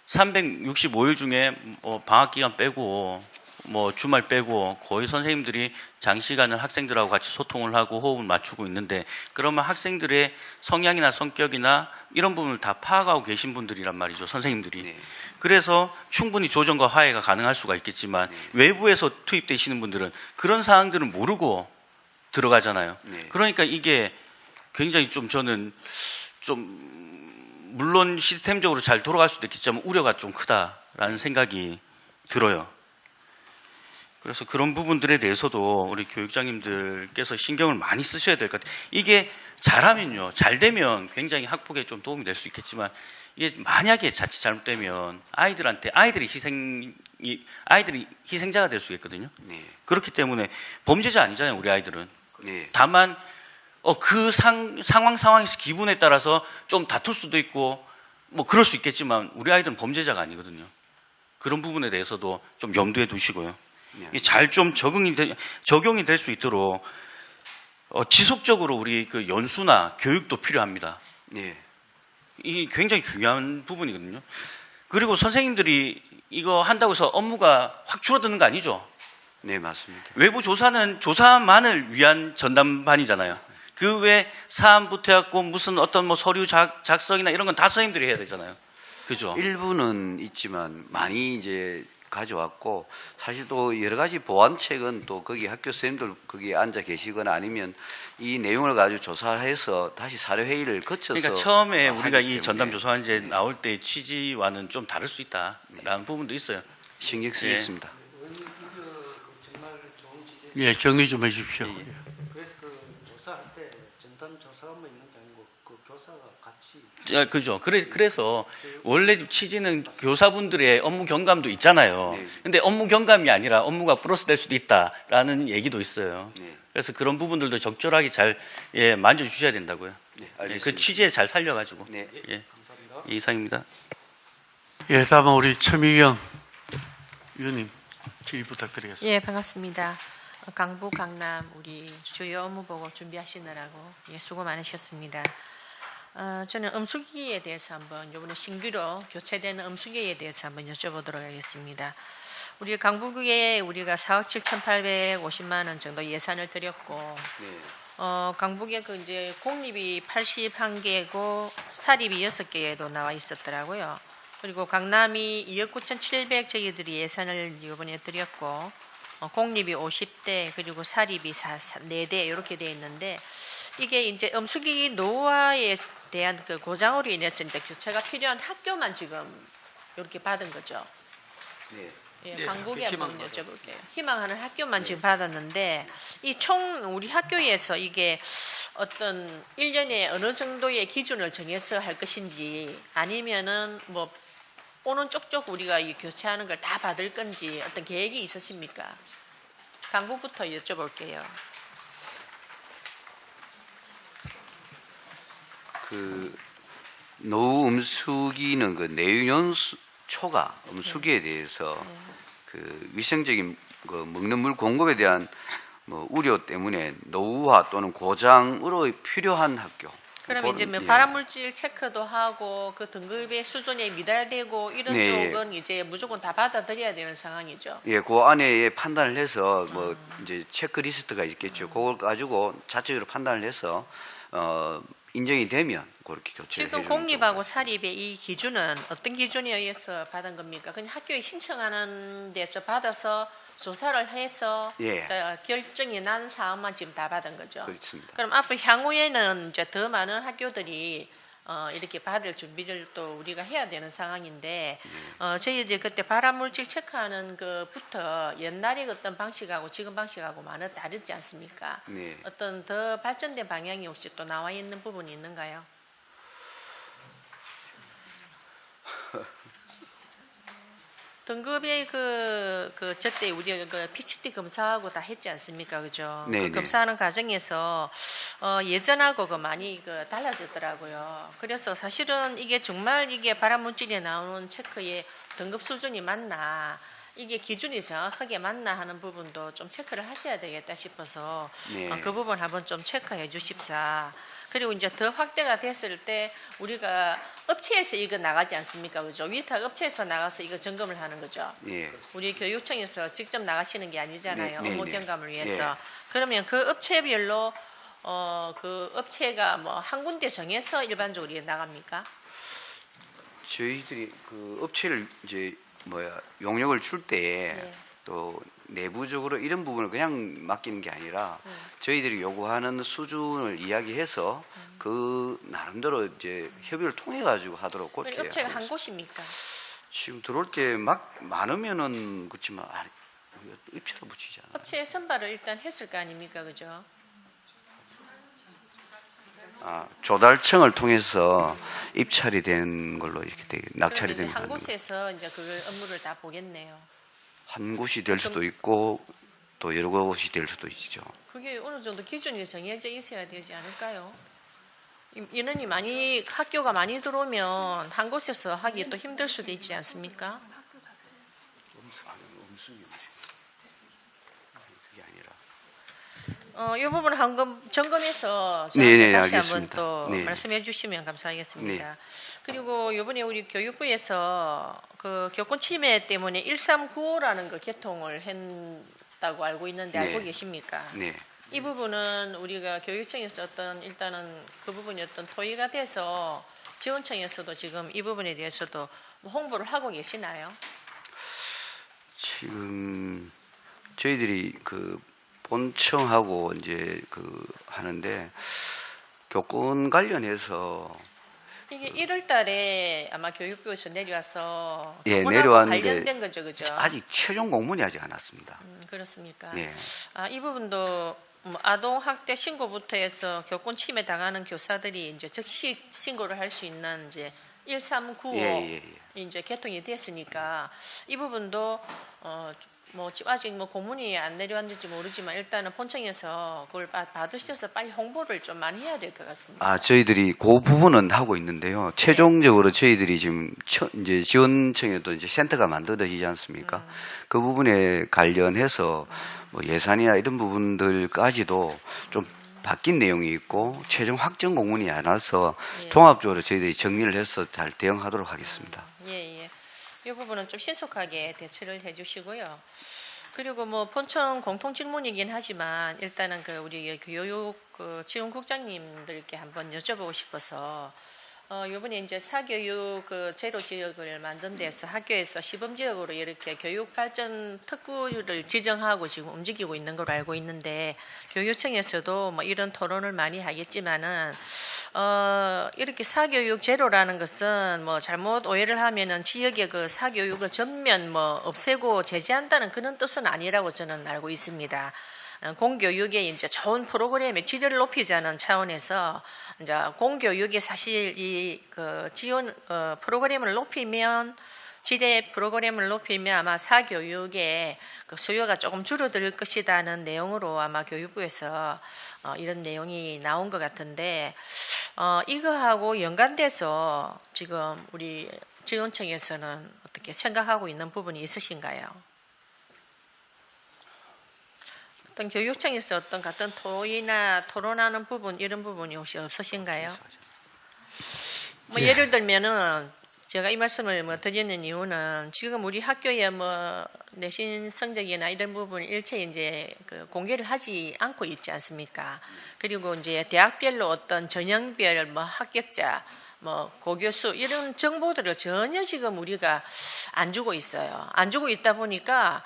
365일 중에 방학 기간 빼고 뭐 주말 빼고 거의 선생님들이 장시간을 학생들하고 같이 소통을 하고 호흡을 맞추고 있는데 그러면 학생들의 성향이나 성격이나 이런 부분을 다 파악하고 계신 분들이란 말이죠. 선생님들이. 네. 그래서 충분히 조정과 화해가 가능할 수가 있겠지만 네. 외부에서 투입되시는 분들은 그런 사항들은 모르고 들어가잖아요. 네. 그러니까 이게 굉장히 좀 저는 좀 물론 시스템적으로 잘 돌아갈 수도 있겠지만 우려가 좀 크다라는 생각이 들어요. 그래서 그런 부분들에 대해서도 우리 교육장님들께서 신경을 많이 쓰셔야 될 것 같아요. 이게 잘하면요, 잘 되면 굉장히 학폭에 좀 도움이 될 수 있겠지만 이게 만약에 자칫 잘못되면 아이들이 희생자가 될 수 있거든요. 네. 그렇기 때문에 범죄자 아니잖아요, 우리 아이들은. 네. 다만 그 상황에서 기분에 따라서 좀 다툴 수도 있고 뭐 그럴 수 있겠지만 우리 아이들은 범죄자가 아니거든요. 그런 부분에 대해서도 좀 염두에 두시고요. 네. 잘 좀 적용이 될 수 있도록 지속적으로 우리 그 연수나 교육도 필요합니다. 네. 이게 굉장히 중요한 부분이거든요. 그리고 선생님들이 이거 한다고 해서 업무가 확 줄어드는 거 아니죠? 네, 맞습니다. 외부 조사는 조사만을 위한 전담반이잖아요. 그 외 사안부터 해갖고 무슨 어떤 뭐 서류 작성이나 이런 건 다 선생님들이 해야 되잖아요. 그죠? 일부는 있지만 많이 이제 가져왔고 사실 또 여러 가지 보완책은 또 거기 학교 선생님들 거기에 앉아 계시거나 아니면 이 내용을 가지고 조사해서 다시 사례 회의를 거쳐서 그러니까 처음에 하기 우리가 이 때문에 전담 조사관제 나올 때 취지와는 좀 다를 수 있다라는 부분도 있어요. 신경 쓰겠습니다. 예, 정리 좀 해주십시오. 그래서 그 조사할 때 전담 조사관만 있는 게 아니고 그 교사가 같이 그죠. 그래서 원래 취지는 교사분들의 업무 경감도 있잖아요. 네. 근데 업무 경감이 아니라 업무가 플러스 될 수도 있다라는 얘기도 있어요. 네. 그래서 그런 부분들도 적절하게 잘 만져주셔야 된다고요. 네, 그 알겠습니다. 취지에 잘 살려가지고. 네. 예. 이상입니다. 예, 다음은 우리 최미경 위원님 질의 부탁드리겠습니다. 예, 반갑습니다. 강북, 강남 우리 주요 업무 보고 준비하시느라고 수고 많으셨습니다. 저는 음수기에 대해서 한번 이번에 신규로 교체되는 음수기에 대해서 한번 여쭤보도록 하겠습니다. 우리 강북에 우리가 4억 7,850만 원 정도 예산을 들였고, 네. 강북에 그 이제 공립이 81개고 사립이 6개도 나와 있었더라고요. 그리고 강남이 2억 9,700 저희들이 예산을 이번에 드렸고, 공립이 50대 그리고 사립이 4대 이렇게 돼 있는데, 이게 이제 음수기 노후화에 대한 그 고장으로 인해서 이제 교체가 필요한 학교만 지금 이렇게 받은 거죠. 네. 예, 강북에 한번 여쭤볼게요. 희망하는 학교만 지금 받았는데, 이 총 우리 학교에서 이게 어떤 1년에 어느 정도의 기준을 정해서 할 것인지, 아니면은 뭐 오는 쪽쪽 우리가 이 교체하는 걸 다 받을 건지 어떤 계획이 있으십니까? 강북부터 여쭤볼게요. 그 노후 음수기는 그 내년 초가 음수기에 대해서 그 위생적인 그 먹는 물 공급에 대한 뭐 우려 때문에 노후화 또는 고장으로 필요한 학교. 그러면 이제 뭐 예. 발암물질 체크도 하고 그 등급의 수준에 미달되고 이런 네. 쪽은 이제 무조건 다 받아들여야 되는 상황이죠. 예, 그 안에 판단을 해서 뭐 이제 체크리스트가 있겠죠. 그걸 가지고 자체적으로 판단을 해서 인정이 되면 그렇게 교체를 지금 해주는 공립하고 쪽으로. 사립의 이 기준은 어떤 기준에 의해서 받은 겁니까? 그냥 학교에 신청하는 데서 받아서 조사를 해서 예. 결정이 난 사업만 지금 다 받은 거죠. 그렇습니다. 그럼 앞으로 향후에는 이제 더 많은 학교들이 이렇게 받을 준비를 또 우리가 해야 되는 상황인데, 저희들이 그때 발암물질 체크하는 그부터 옛날의 어떤 방식하고 지금 방식하고 많이 다르지 않습니까? 네. 어떤 더 발전된 방향이 혹시 또 나와 있는 부분이 있는가요? 등급의 저때 우리가 그 PCT 검사하고 다 했지 않습니까? 그죠? 네, 그 네. 검사하는 과정에서 예전하고 많이 달라졌더라고요. 그래서 사실은 이게 정말 이게 발암물질이 나오는 체크의 등급 수준이 맞나, 이게 기준이 정확하게 맞나 하는 부분도 좀 체크를 하셔야 되겠다 싶어서 네. 그 부분 한번 좀 체크해 주십사. 그리고 이제 더 확대가 됐을 때 우리가 업체에서 이거 나가지 않습니까? 그죠? 위탁 업체에서 나가서 이거 점검을 하는 거죠. 예. 우리 교육청에서 직접 나가시는 게 아니잖아요. 네, 네, 업무 네. 경감을 위해서. 예. 그러면 그 업체별로 그 업체가 뭐 한 군데 정해서 일반적으로 나갑니까? 저희들이 그 업체를 이제 용역을 줄 때 네. 또 내부적으로 이런 부분을 그냥 맡기는 게 아니라 저희들이 요구하는 수준을 이야기해서 그 나름대로 이제 협의를 통해 가지고 하도록 그렇게 그럼 업체가 하고 한 있습니다. 곳입니까? 지금 들어올 때 막 많으면은 그렇지만 입체를 붙이잖아. 업체의 선발을 일단 했을 거 아닙니까? 그죠? 조달청을 통해서 입찰이 된 걸로 이렇게 낙찰이 그러면 이제 된 한 거는 곳에서 이제 그 업무를 다 보겠네요. 한 곳이 될 수도 있고 또 여러 곳이 될 수도 있죠. 그게 어느 정도 기준이 정해져 있어야 되지 않을까요? 인원이 많이, 학교가 많이 들어오면 한 곳에서 하기 또 힘들 수도 있지 않습니까? 그게 아니라. 이 부분 한번 점검해서 네, 저한테 다시 한번 알겠습니다. 또 네. 말씀해 주시면 감사하겠습니다. 네. 그리고 이번에 우리 교육부에서 그 교권 침해 때문에 1395라는 거 개통을 했다고 알고 있는데 네. 알고 계십니까? 네. 이 부분은 우리가 교육청에서 일단은 그 부분이 토의가 돼서 지원청에서도 지금 이 부분에 대해서도 홍보를 하고 계시나요? 지금 저희들이 그 본청하고 이제 하는데 교권 관련해서 이게 1월 달에 아마 교육부에서 내려와서 예, 교권하고 내려왔는데 관련된 거죠, 그죠? 아직 최종 공문이 아직 안 왔습니다. 그렇습니까? 네. 이 부분도 아동 학대 신고부터 해서 교권 침해 당하는 교사들이 이제 즉시 신고를 할 수 있는 이제 1395 이제 개통이 됐으니까 이 부분도 뭐 아직 뭐 공문이 안 내려왔는지 모르지만 일단은 본청에서 그걸 받으셔서 빨리 홍보를 좀 많이 해야 될 것 같습니다. 저희들이 그 부분은 하고 있는데요. 최종적으로 저희들이 지금 이제 지원청에도 이제 센터가 만들어지지 않습니까? 그 부분에 관련해서 뭐 예산이나 이런 부분들까지도 좀 바뀐 내용이 있고 최종 확정 공문이 안 와서 종합적으로 저희들이 정리를 해서 잘 대응하도록 하겠습니다. 예. 이 부분은 좀 신속하게 대처를 해주시고요. 그리고 뭐 본청 공통 질문이긴 하지만 일단은 그 우리 교육 지원국장님들께 한번 여쭤보고 싶어서 이번에 이제 사교육 제로 지역을 만든 데서 학교에서 시범 지역으로 이렇게 교육 발전 특구를 지정하고 지금 움직이고 있는 걸로 알고 있는데 교육청에서도 뭐 이런 토론을 많이 하겠지만은 이렇게 사교육 제로라는 것은 뭐 잘못 오해를 하면은 지역의 그 사교육을 전면 뭐 없애고 제재한다는 그런 뜻은 아니라고 저는 알고 있습니다. 공교육의 이제 좋은 프로그램의 질을 높이자는 차원에서 이제 공교육의 사실 이 그 지원 프로그램을 높이면 질의 프로그램을 높이면 아마 사교육의 그 수요가 조금 줄어들 것이라는 내용으로 아마 교육부에서 이런 내용이 나온 것 같은데 이거하고 연관돼서 지금 우리 지원청에서는 어떻게 생각하고 있는 부분이 있으신가요? 어떤 교육청에서 어떤 같은 토의나 토론하는 부분 이런 부분이 혹시 없으신가요? 뭐 예를 들면은 제가 이 말씀을 뭐 드리는 이유는 지금 우리 학교에 뭐 내신 성적이나 이런 부분 일체 이제 그 공개를 하지 않고 있지 않습니까? 그리고 이제 대학별로 어떤 전형별 뭐 합격자 뭐 고교수 이런 정보들을 전혀 지금 우리가 안 주고 있어요. 안 주고 있다 보니까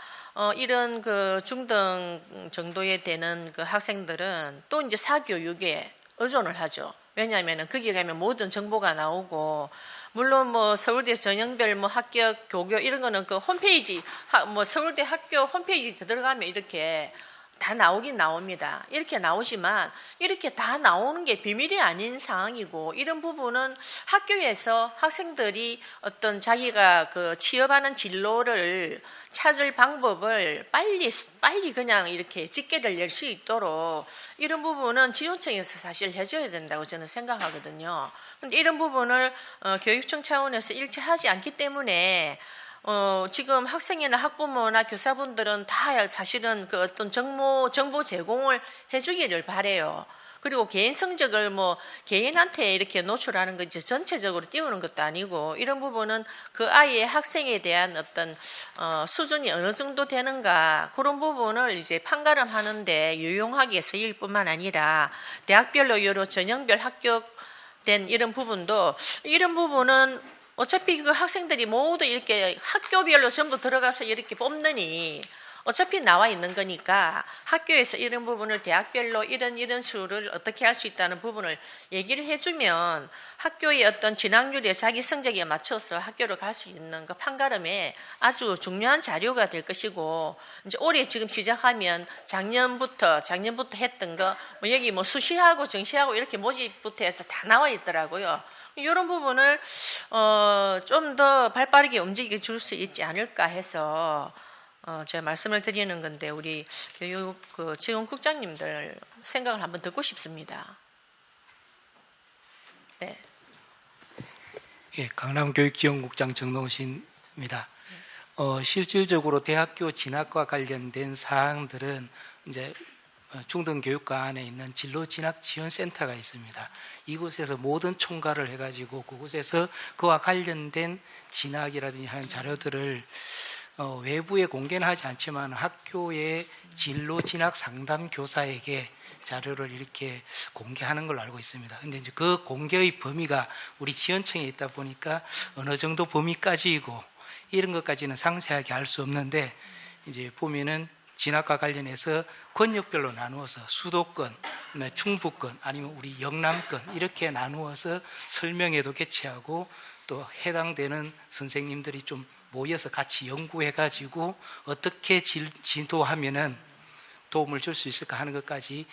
이런 그 중등 정도에 되는 그 학생들은 또 이제 사교육에 의존을 하죠. 왜냐하면은 거기 가면 모든 정보가 나오고 물론 뭐 서울대 전형별 뭐 합격 교교 이런 거는 그 홈페이지 뭐 서울대 학교 홈페이지 들어가면 이렇게 다 나오긴 나옵니다. 이렇게 나오지만 이렇게 다 나오는 게 비밀이 아닌 상황이고 이런 부분은 학교에서 학생들이 어떤 자기가 그 취업하는 진로를 찾을 방법을 빨리 그냥 이렇게 집계를 낼 수 있도록 이런 부분은 지원청에서 사실 해줘야 된다고 저는 생각하거든요. 근데 이런 부분을 교육청 차원에서 일체 하지 않기 때문에 지금 학생이나 학부모나 교사분들은 다 사실은 그 어떤 정보 제공을 해주기를 바래요. 그리고 개인 성적을 뭐 개인한테 이렇게 노출하는 거 이제 전체적으로 띄우는 것도 아니고 이런 부분은 그 아이의 학생에 대한 어떤 수준이 어느 정도 되는가 그런 부분을 이제 판가름하는데 유용하게 쓰일 뿐만 아니라 대학별로 여러 전형별 합격된 이런 부분도 이런 부분은 어차피 그 학생들이 모두 이렇게 학교별로 전부 들어가서 이렇게 뽑느니 어차피 나와 있는 거니까 학교에서 이런 부분을 대학별로 이런 수를 어떻게 할 수 있다는 부분을 얘기를 해주면 학교의 어떤 진학률에 자기 성적에 맞춰서 학교를 갈 수 있는 그 판가름에 아주 중요한 자료가 될 것이고 이제 올해 지금 시작하면 작년부터 했던 거 뭐 여기 뭐 수시하고 정시하고 이렇게 모집부터 해서 다 나와 있더라고요. 이런 부분을 좀 더 발빠르게 움직여 줄 수 있지 않을까 해서 제가 말씀을 드리는 건데 우리 교육 지원국장님들 생각을 한번 듣고 싶습니다. 네. 예, 강남교육지원국장 정동신입니다. 실질적으로 대학교 진학과 관련된 사항들은 이제 중등교육과 안에 있는 진로진학지원센터가 있습니다. 이곳에서 모든 총괄을 해가지고 그곳에서 그와 관련된 진학이라든지 하는 자료들을 외부에 공개는 하지 않지만 학교의 진로진학 상담 교사에게 자료를 이렇게 공개하는 걸로 알고 있습니다. 근데 이제 그 공개의 범위가 우리 지원청에 있다 보니까 어느 정도 범위까지이고 이런 것까지는 상세하게 알 수 없는데 이제 보면은 진학과 관련해서 권역별로 나누어서 수도권, 충북권 아니면 우리 영남권 이렇게 나누어서 설명회도 개최하고 또 해당되는 선생님들이 좀 모여서 같이 연구해가지고 어떻게 지도하면은 도움을 줄 수 있을까 하는 것까지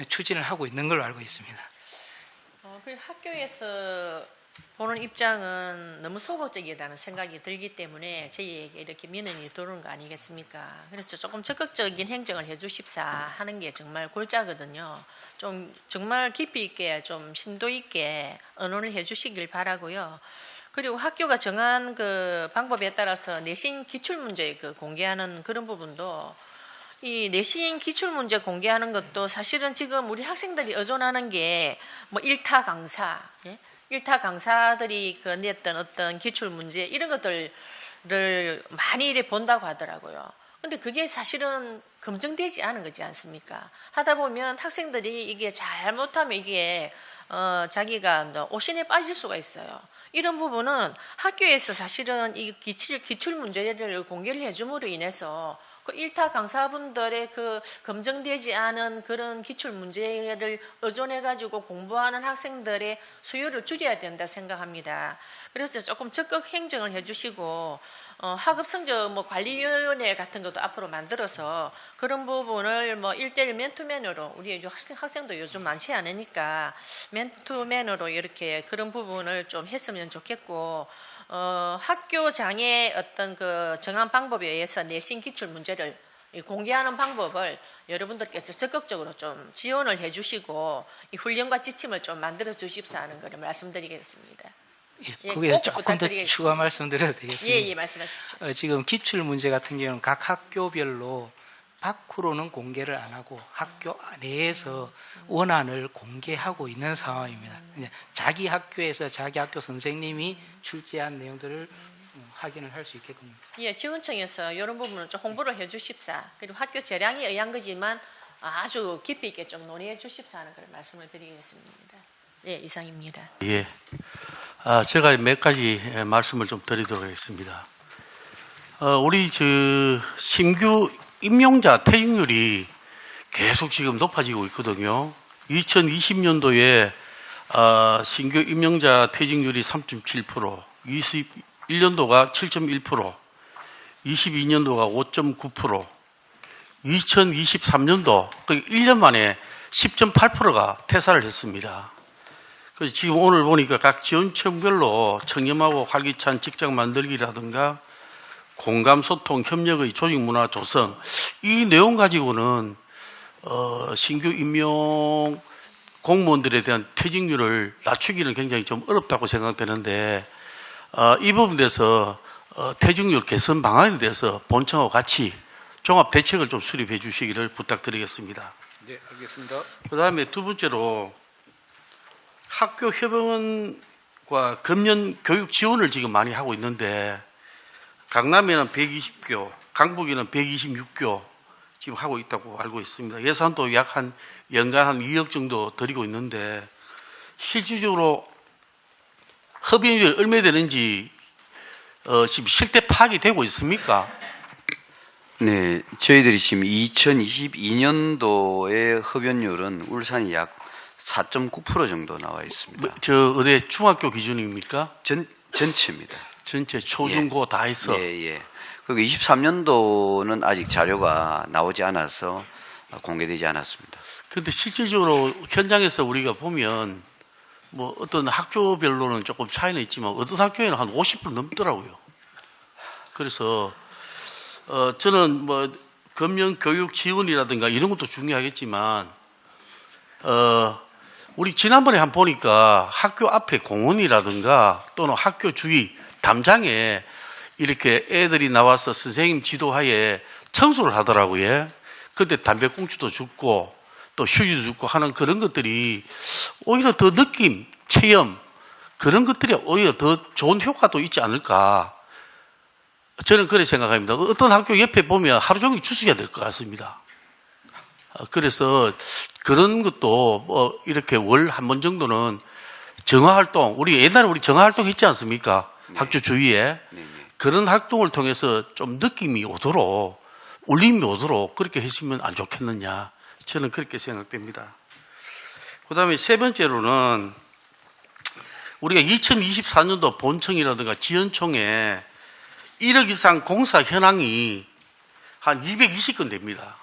추진을 하고 있는 걸로 알고 있습니다. 그 학교에서 보는 입장은 너무 소극적이다는 생각이 들기 때문에 저희에게 이렇게 민원이 들어오는 거 아니겠습니까? 그래서 조금 적극적인 행정을 해주십사 하는 게 정말 골자거든요. 좀 정말 깊이 있게 좀 심도 있게 언론을 해주시길 바라고요. 그리고 학교가 정한 그 방법에 따라서 내신 기출 문제 그 공개하는 그런 부분도 이 내신 기출 문제 공개하는 것도 사실은 지금 우리 학생들이 의존하는 게 뭐 일타 강사, 예? 일타 강사들이 그 냈던 어떤 기출 문제 이런 것들을 많이 이래 본다고 하더라고요. 근데 그게 사실은 검증되지 않은 거지 않습니까? 하다 보면 학생들이 이게 잘못하면 이게 자기가 오신에 빠질 수가 있어요. 이런 부분은 학교에서 사실은 이 기출 문제를 공개를 해줌으로 인해서 그 일타 강사분들의 그 검증되지 않은 그런 기출 문제를 의존해 가지고 공부하는 학생들의 수요를 줄여야 된다 생각합니다. 그래서 조금 적극 행정을 해주시고 학업 성적 뭐 관리위원회 같은 것도 앞으로 만들어서 그런 부분을 뭐 1:1 맨투맨으로 우리 학생도 요즘 많지 않으니까 맨투맨으로 이렇게 그런 부분을 좀 했으면 좋겠고. 학교장의 어떤 그 정한 방법에 의해서 내신 기출 문제를 공개하는 방법을 여러분들께서 적극적으로 좀 지원을 해주시고 이 훈련과 지침을 좀 만들어 주십사 하는 것을 말씀드리겠습니다. 거기에 꼭 조금 더 부탁드리겠습니다. 추가 말씀드려도 되겠습니다. 예, 말씀하십시오. 지금 기출 문제 같은 경우는 각 학교별로 밖으로는 공개를 안 하고 학교 내에서 원안을 공개하고 있는 상황입니다. 이제 자기 학교에서 자기 학교 선생님이 출제한 내용들을 확인을 할 수 있게끔. 예, 지원청에서 이런 부분은 좀 홍보를 해주십사. 그리고 학교 재량에 의한 거지만 아주 깊이 있게 좀 논의해 주십사 하는 걸 말씀을 드리겠습니다. 예, 이상입니다. 예. 제가 몇 가지 말씀을 좀 드리도록 하겠습니다. 우리 신규 임용자 퇴직률이 계속 지금 높아지고 있거든요. 2020년도에 신규 임용자 퇴직률이 3.7%, 21년도가 7.1%, 22년도가 5.9%, 2023년도 1년 만에 10.8%가 퇴사를 했습니다. 그래서 지금 오늘 보니까 각 지원청별로 청렴하고 활기찬 직장 만들기라든가 공감, 소통, 협력의 조직 문화 조성 이 내용 가지고는 신규 임용 공무원들에 대한 퇴직률을 낮추기는 굉장히 좀 어렵다고 생각되는데 이 부분에 대해서 퇴직률 개선 방안에 대해서 본청하고 같이 종합 대책을 좀 수립해 주시기를 부탁드리겠습니다. 네, 알겠습니다. 그다음에 두 번째로 학교 협영과 금년 교육 지원을 지금 많이 하고 있는데 강남에는 120교, 강북에는 126교 지금 하고 있다고 알고 있습니다. 예산도 약 한 연간 한 2억 정도 들이고 있는데 실질적으로 협의율이 얼마 되는지 지금 실태 파악이 되고 있습니까? 네, 저희들이 지금 2022년도의 흡연율은 울산이 약 4.9% 정도 나와 있습니다. 어디 중학교 기준입니까? 전체입니다. 전체 초중고 다 해서. 예. 그리고 23년도는 아직 자료가 나오지 않아서 공개되지 않았습니다. 그런데 실질적으로 현장에서 우리가 보면 뭐 어떤 학교별로는 조금 차이는 있지만 어떤 학교에는 한 50% 넘더라고요. 그래서 저는 뭐 금년 교육 지원이라든가 이런 것도 중요하겠지만 우리 지난번에 한 보니까 학교 앞에 공원이라든가 또는 학교 주위 담장에 이렇게 애들이 나와서 선생님 지도하에 청소를 하더라고요. 그때 담배꽁초도 줍고 또 휴지도 줍고 하는 그런 것들이 오히려 더 느낌, 체험 그런 것들이 오히려 더 좋은 효과도 있지 않을까. 저는 그렇게 생각합니다. 어떤 학교 옆에 보면 하루 종일 주스해야 될 것 같습니다. 그래서 그런 것도 뭐 이렇게 월 한 번 정도는 정화활동, 옛날에 우리 정화활동 했지 않습니까? 네. 학교 주위에. 네. 그런 활동을 통해서 좀 느낌이 오도록, 울림이 오도록 그렇게 했으면 안 좋겠느냐. 저는 그렇게 생각됩니다. 그 다음에 세 번째로는 우리가 2024년도 본청이라든가 지연청에 1억 이상 공사 현황이 한 220건 됩니다.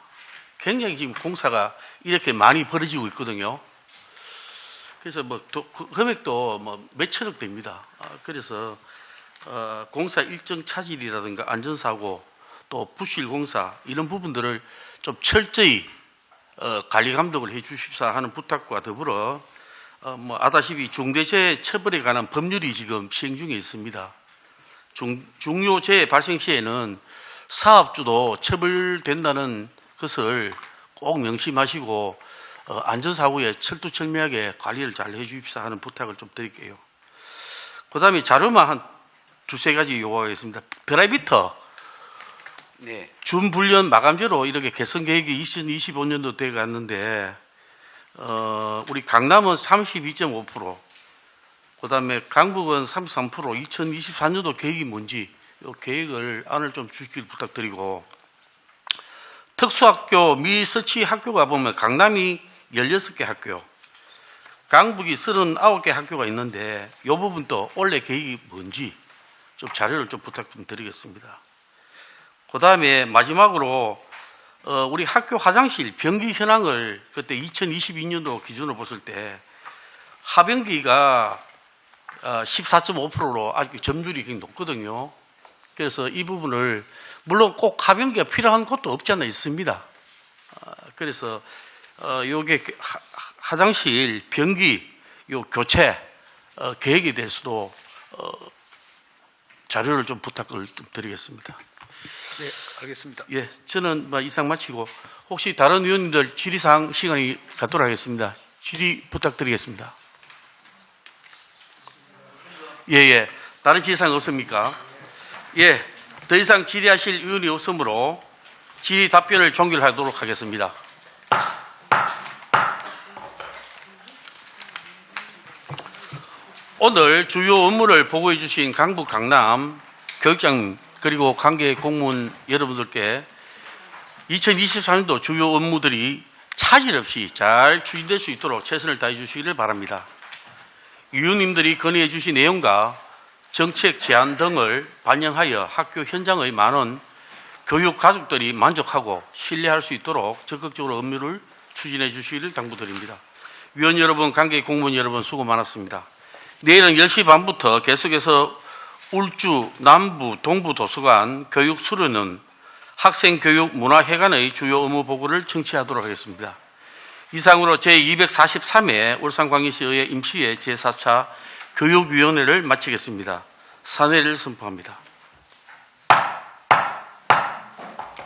굉장히 지금 공사가 이렇게 많이 벌어지고 있거든요. 그래서 그 금액도 몇천억 됩니다. 그래서 공사 일정 차질이라든가 안전사고 또 부실 공사 이런 부분들을 좀 철저히 관리 감독을 해 주십사 하는 부탁과 더불어 아다시피 중대재해 처벌에 관한 법률이 지금 시행 중에 있습니다. 중요재해 발생 시에는 사업주도 처벌된다는 것을 꼭 명심하시고 안전사고에 철두철미하게 관리를 잘 해주십사 하는 부탁을 좀 드릴게요. 그 다음에 자료만 한 두세 가지 요구하겠습니다. 드라이비터 네. 준불련 마감제로 이렇게 개선 계획이 2025년도 돼 갔는데 우리 강남은 32.5%, 그다음에 강북은 33%, 2024년도 계획이 뭔지 이 계획을 안을 좀 주시길 부탁드리고, 특수학교 미서치 학교가 보면 강남이 16개 학교, 강북이 39개 학교가 있는데 이 부분도 올해 계획이 뭔지 좀 자료를 좀 부탁 좀 드리겠습니다. 그 다음에 마지막으로 우리 학교 화장실 변기 현황을 그때 2022년도 기준으로 봤을 때 하변기가 14.5%로 아직 점유율이 굉장히 높거든요. 그래서 이 부분을 물론 꼭 하변기가 필요한 곳도 없지 않아 있습니다. 그래서 요게 화장실 변기 요 교체 계획에 대해서도 자료를 좀 부탁을 좀 드리겠습니다. 네, 알겠습니다. 예, 저는 이상 마치고 혹시 다른 위원님들 질의사항 시간이 갖도록 하겠습니다. 질의 부탁드리겠습니다. 예. 다른 질의사항 없습니까? 예, 더 이상 질의하실 위원이 없으므로 질의 답변을 종결하도록 하겠습니다. 오늘 주요 업무를 보고해 주신 강북 강남 교육장 그리고 관계 공무원 여러분들께 2023년도 주요 업무들이 차질 없이 잘 추진될 수 있도록 최선을 다해 주시기를 바랍니다. 위원님들이 건의해 주신 내용과 정책 제안 등을 반영하여 학교 현장의 많은 교육 가족들이 만족하고 신뢰할 수 있도록 적극적으로 업무를 추진해 주시기를 당부드립니다. 위원 여러분, 관계 공무원 여러분 수고 많았습니다. 내일은 10시 반부터 계속해서 울주, 남부, 동부 도서관 교육 수료는 학생교육 문화회관의 주요 업무 보고를 청취하도록 하겠습니다. 이상으로 제243회 울산광역시의회 임시회 제4차 교육위원회를 마치겠습니다. 사내를 선포합니다.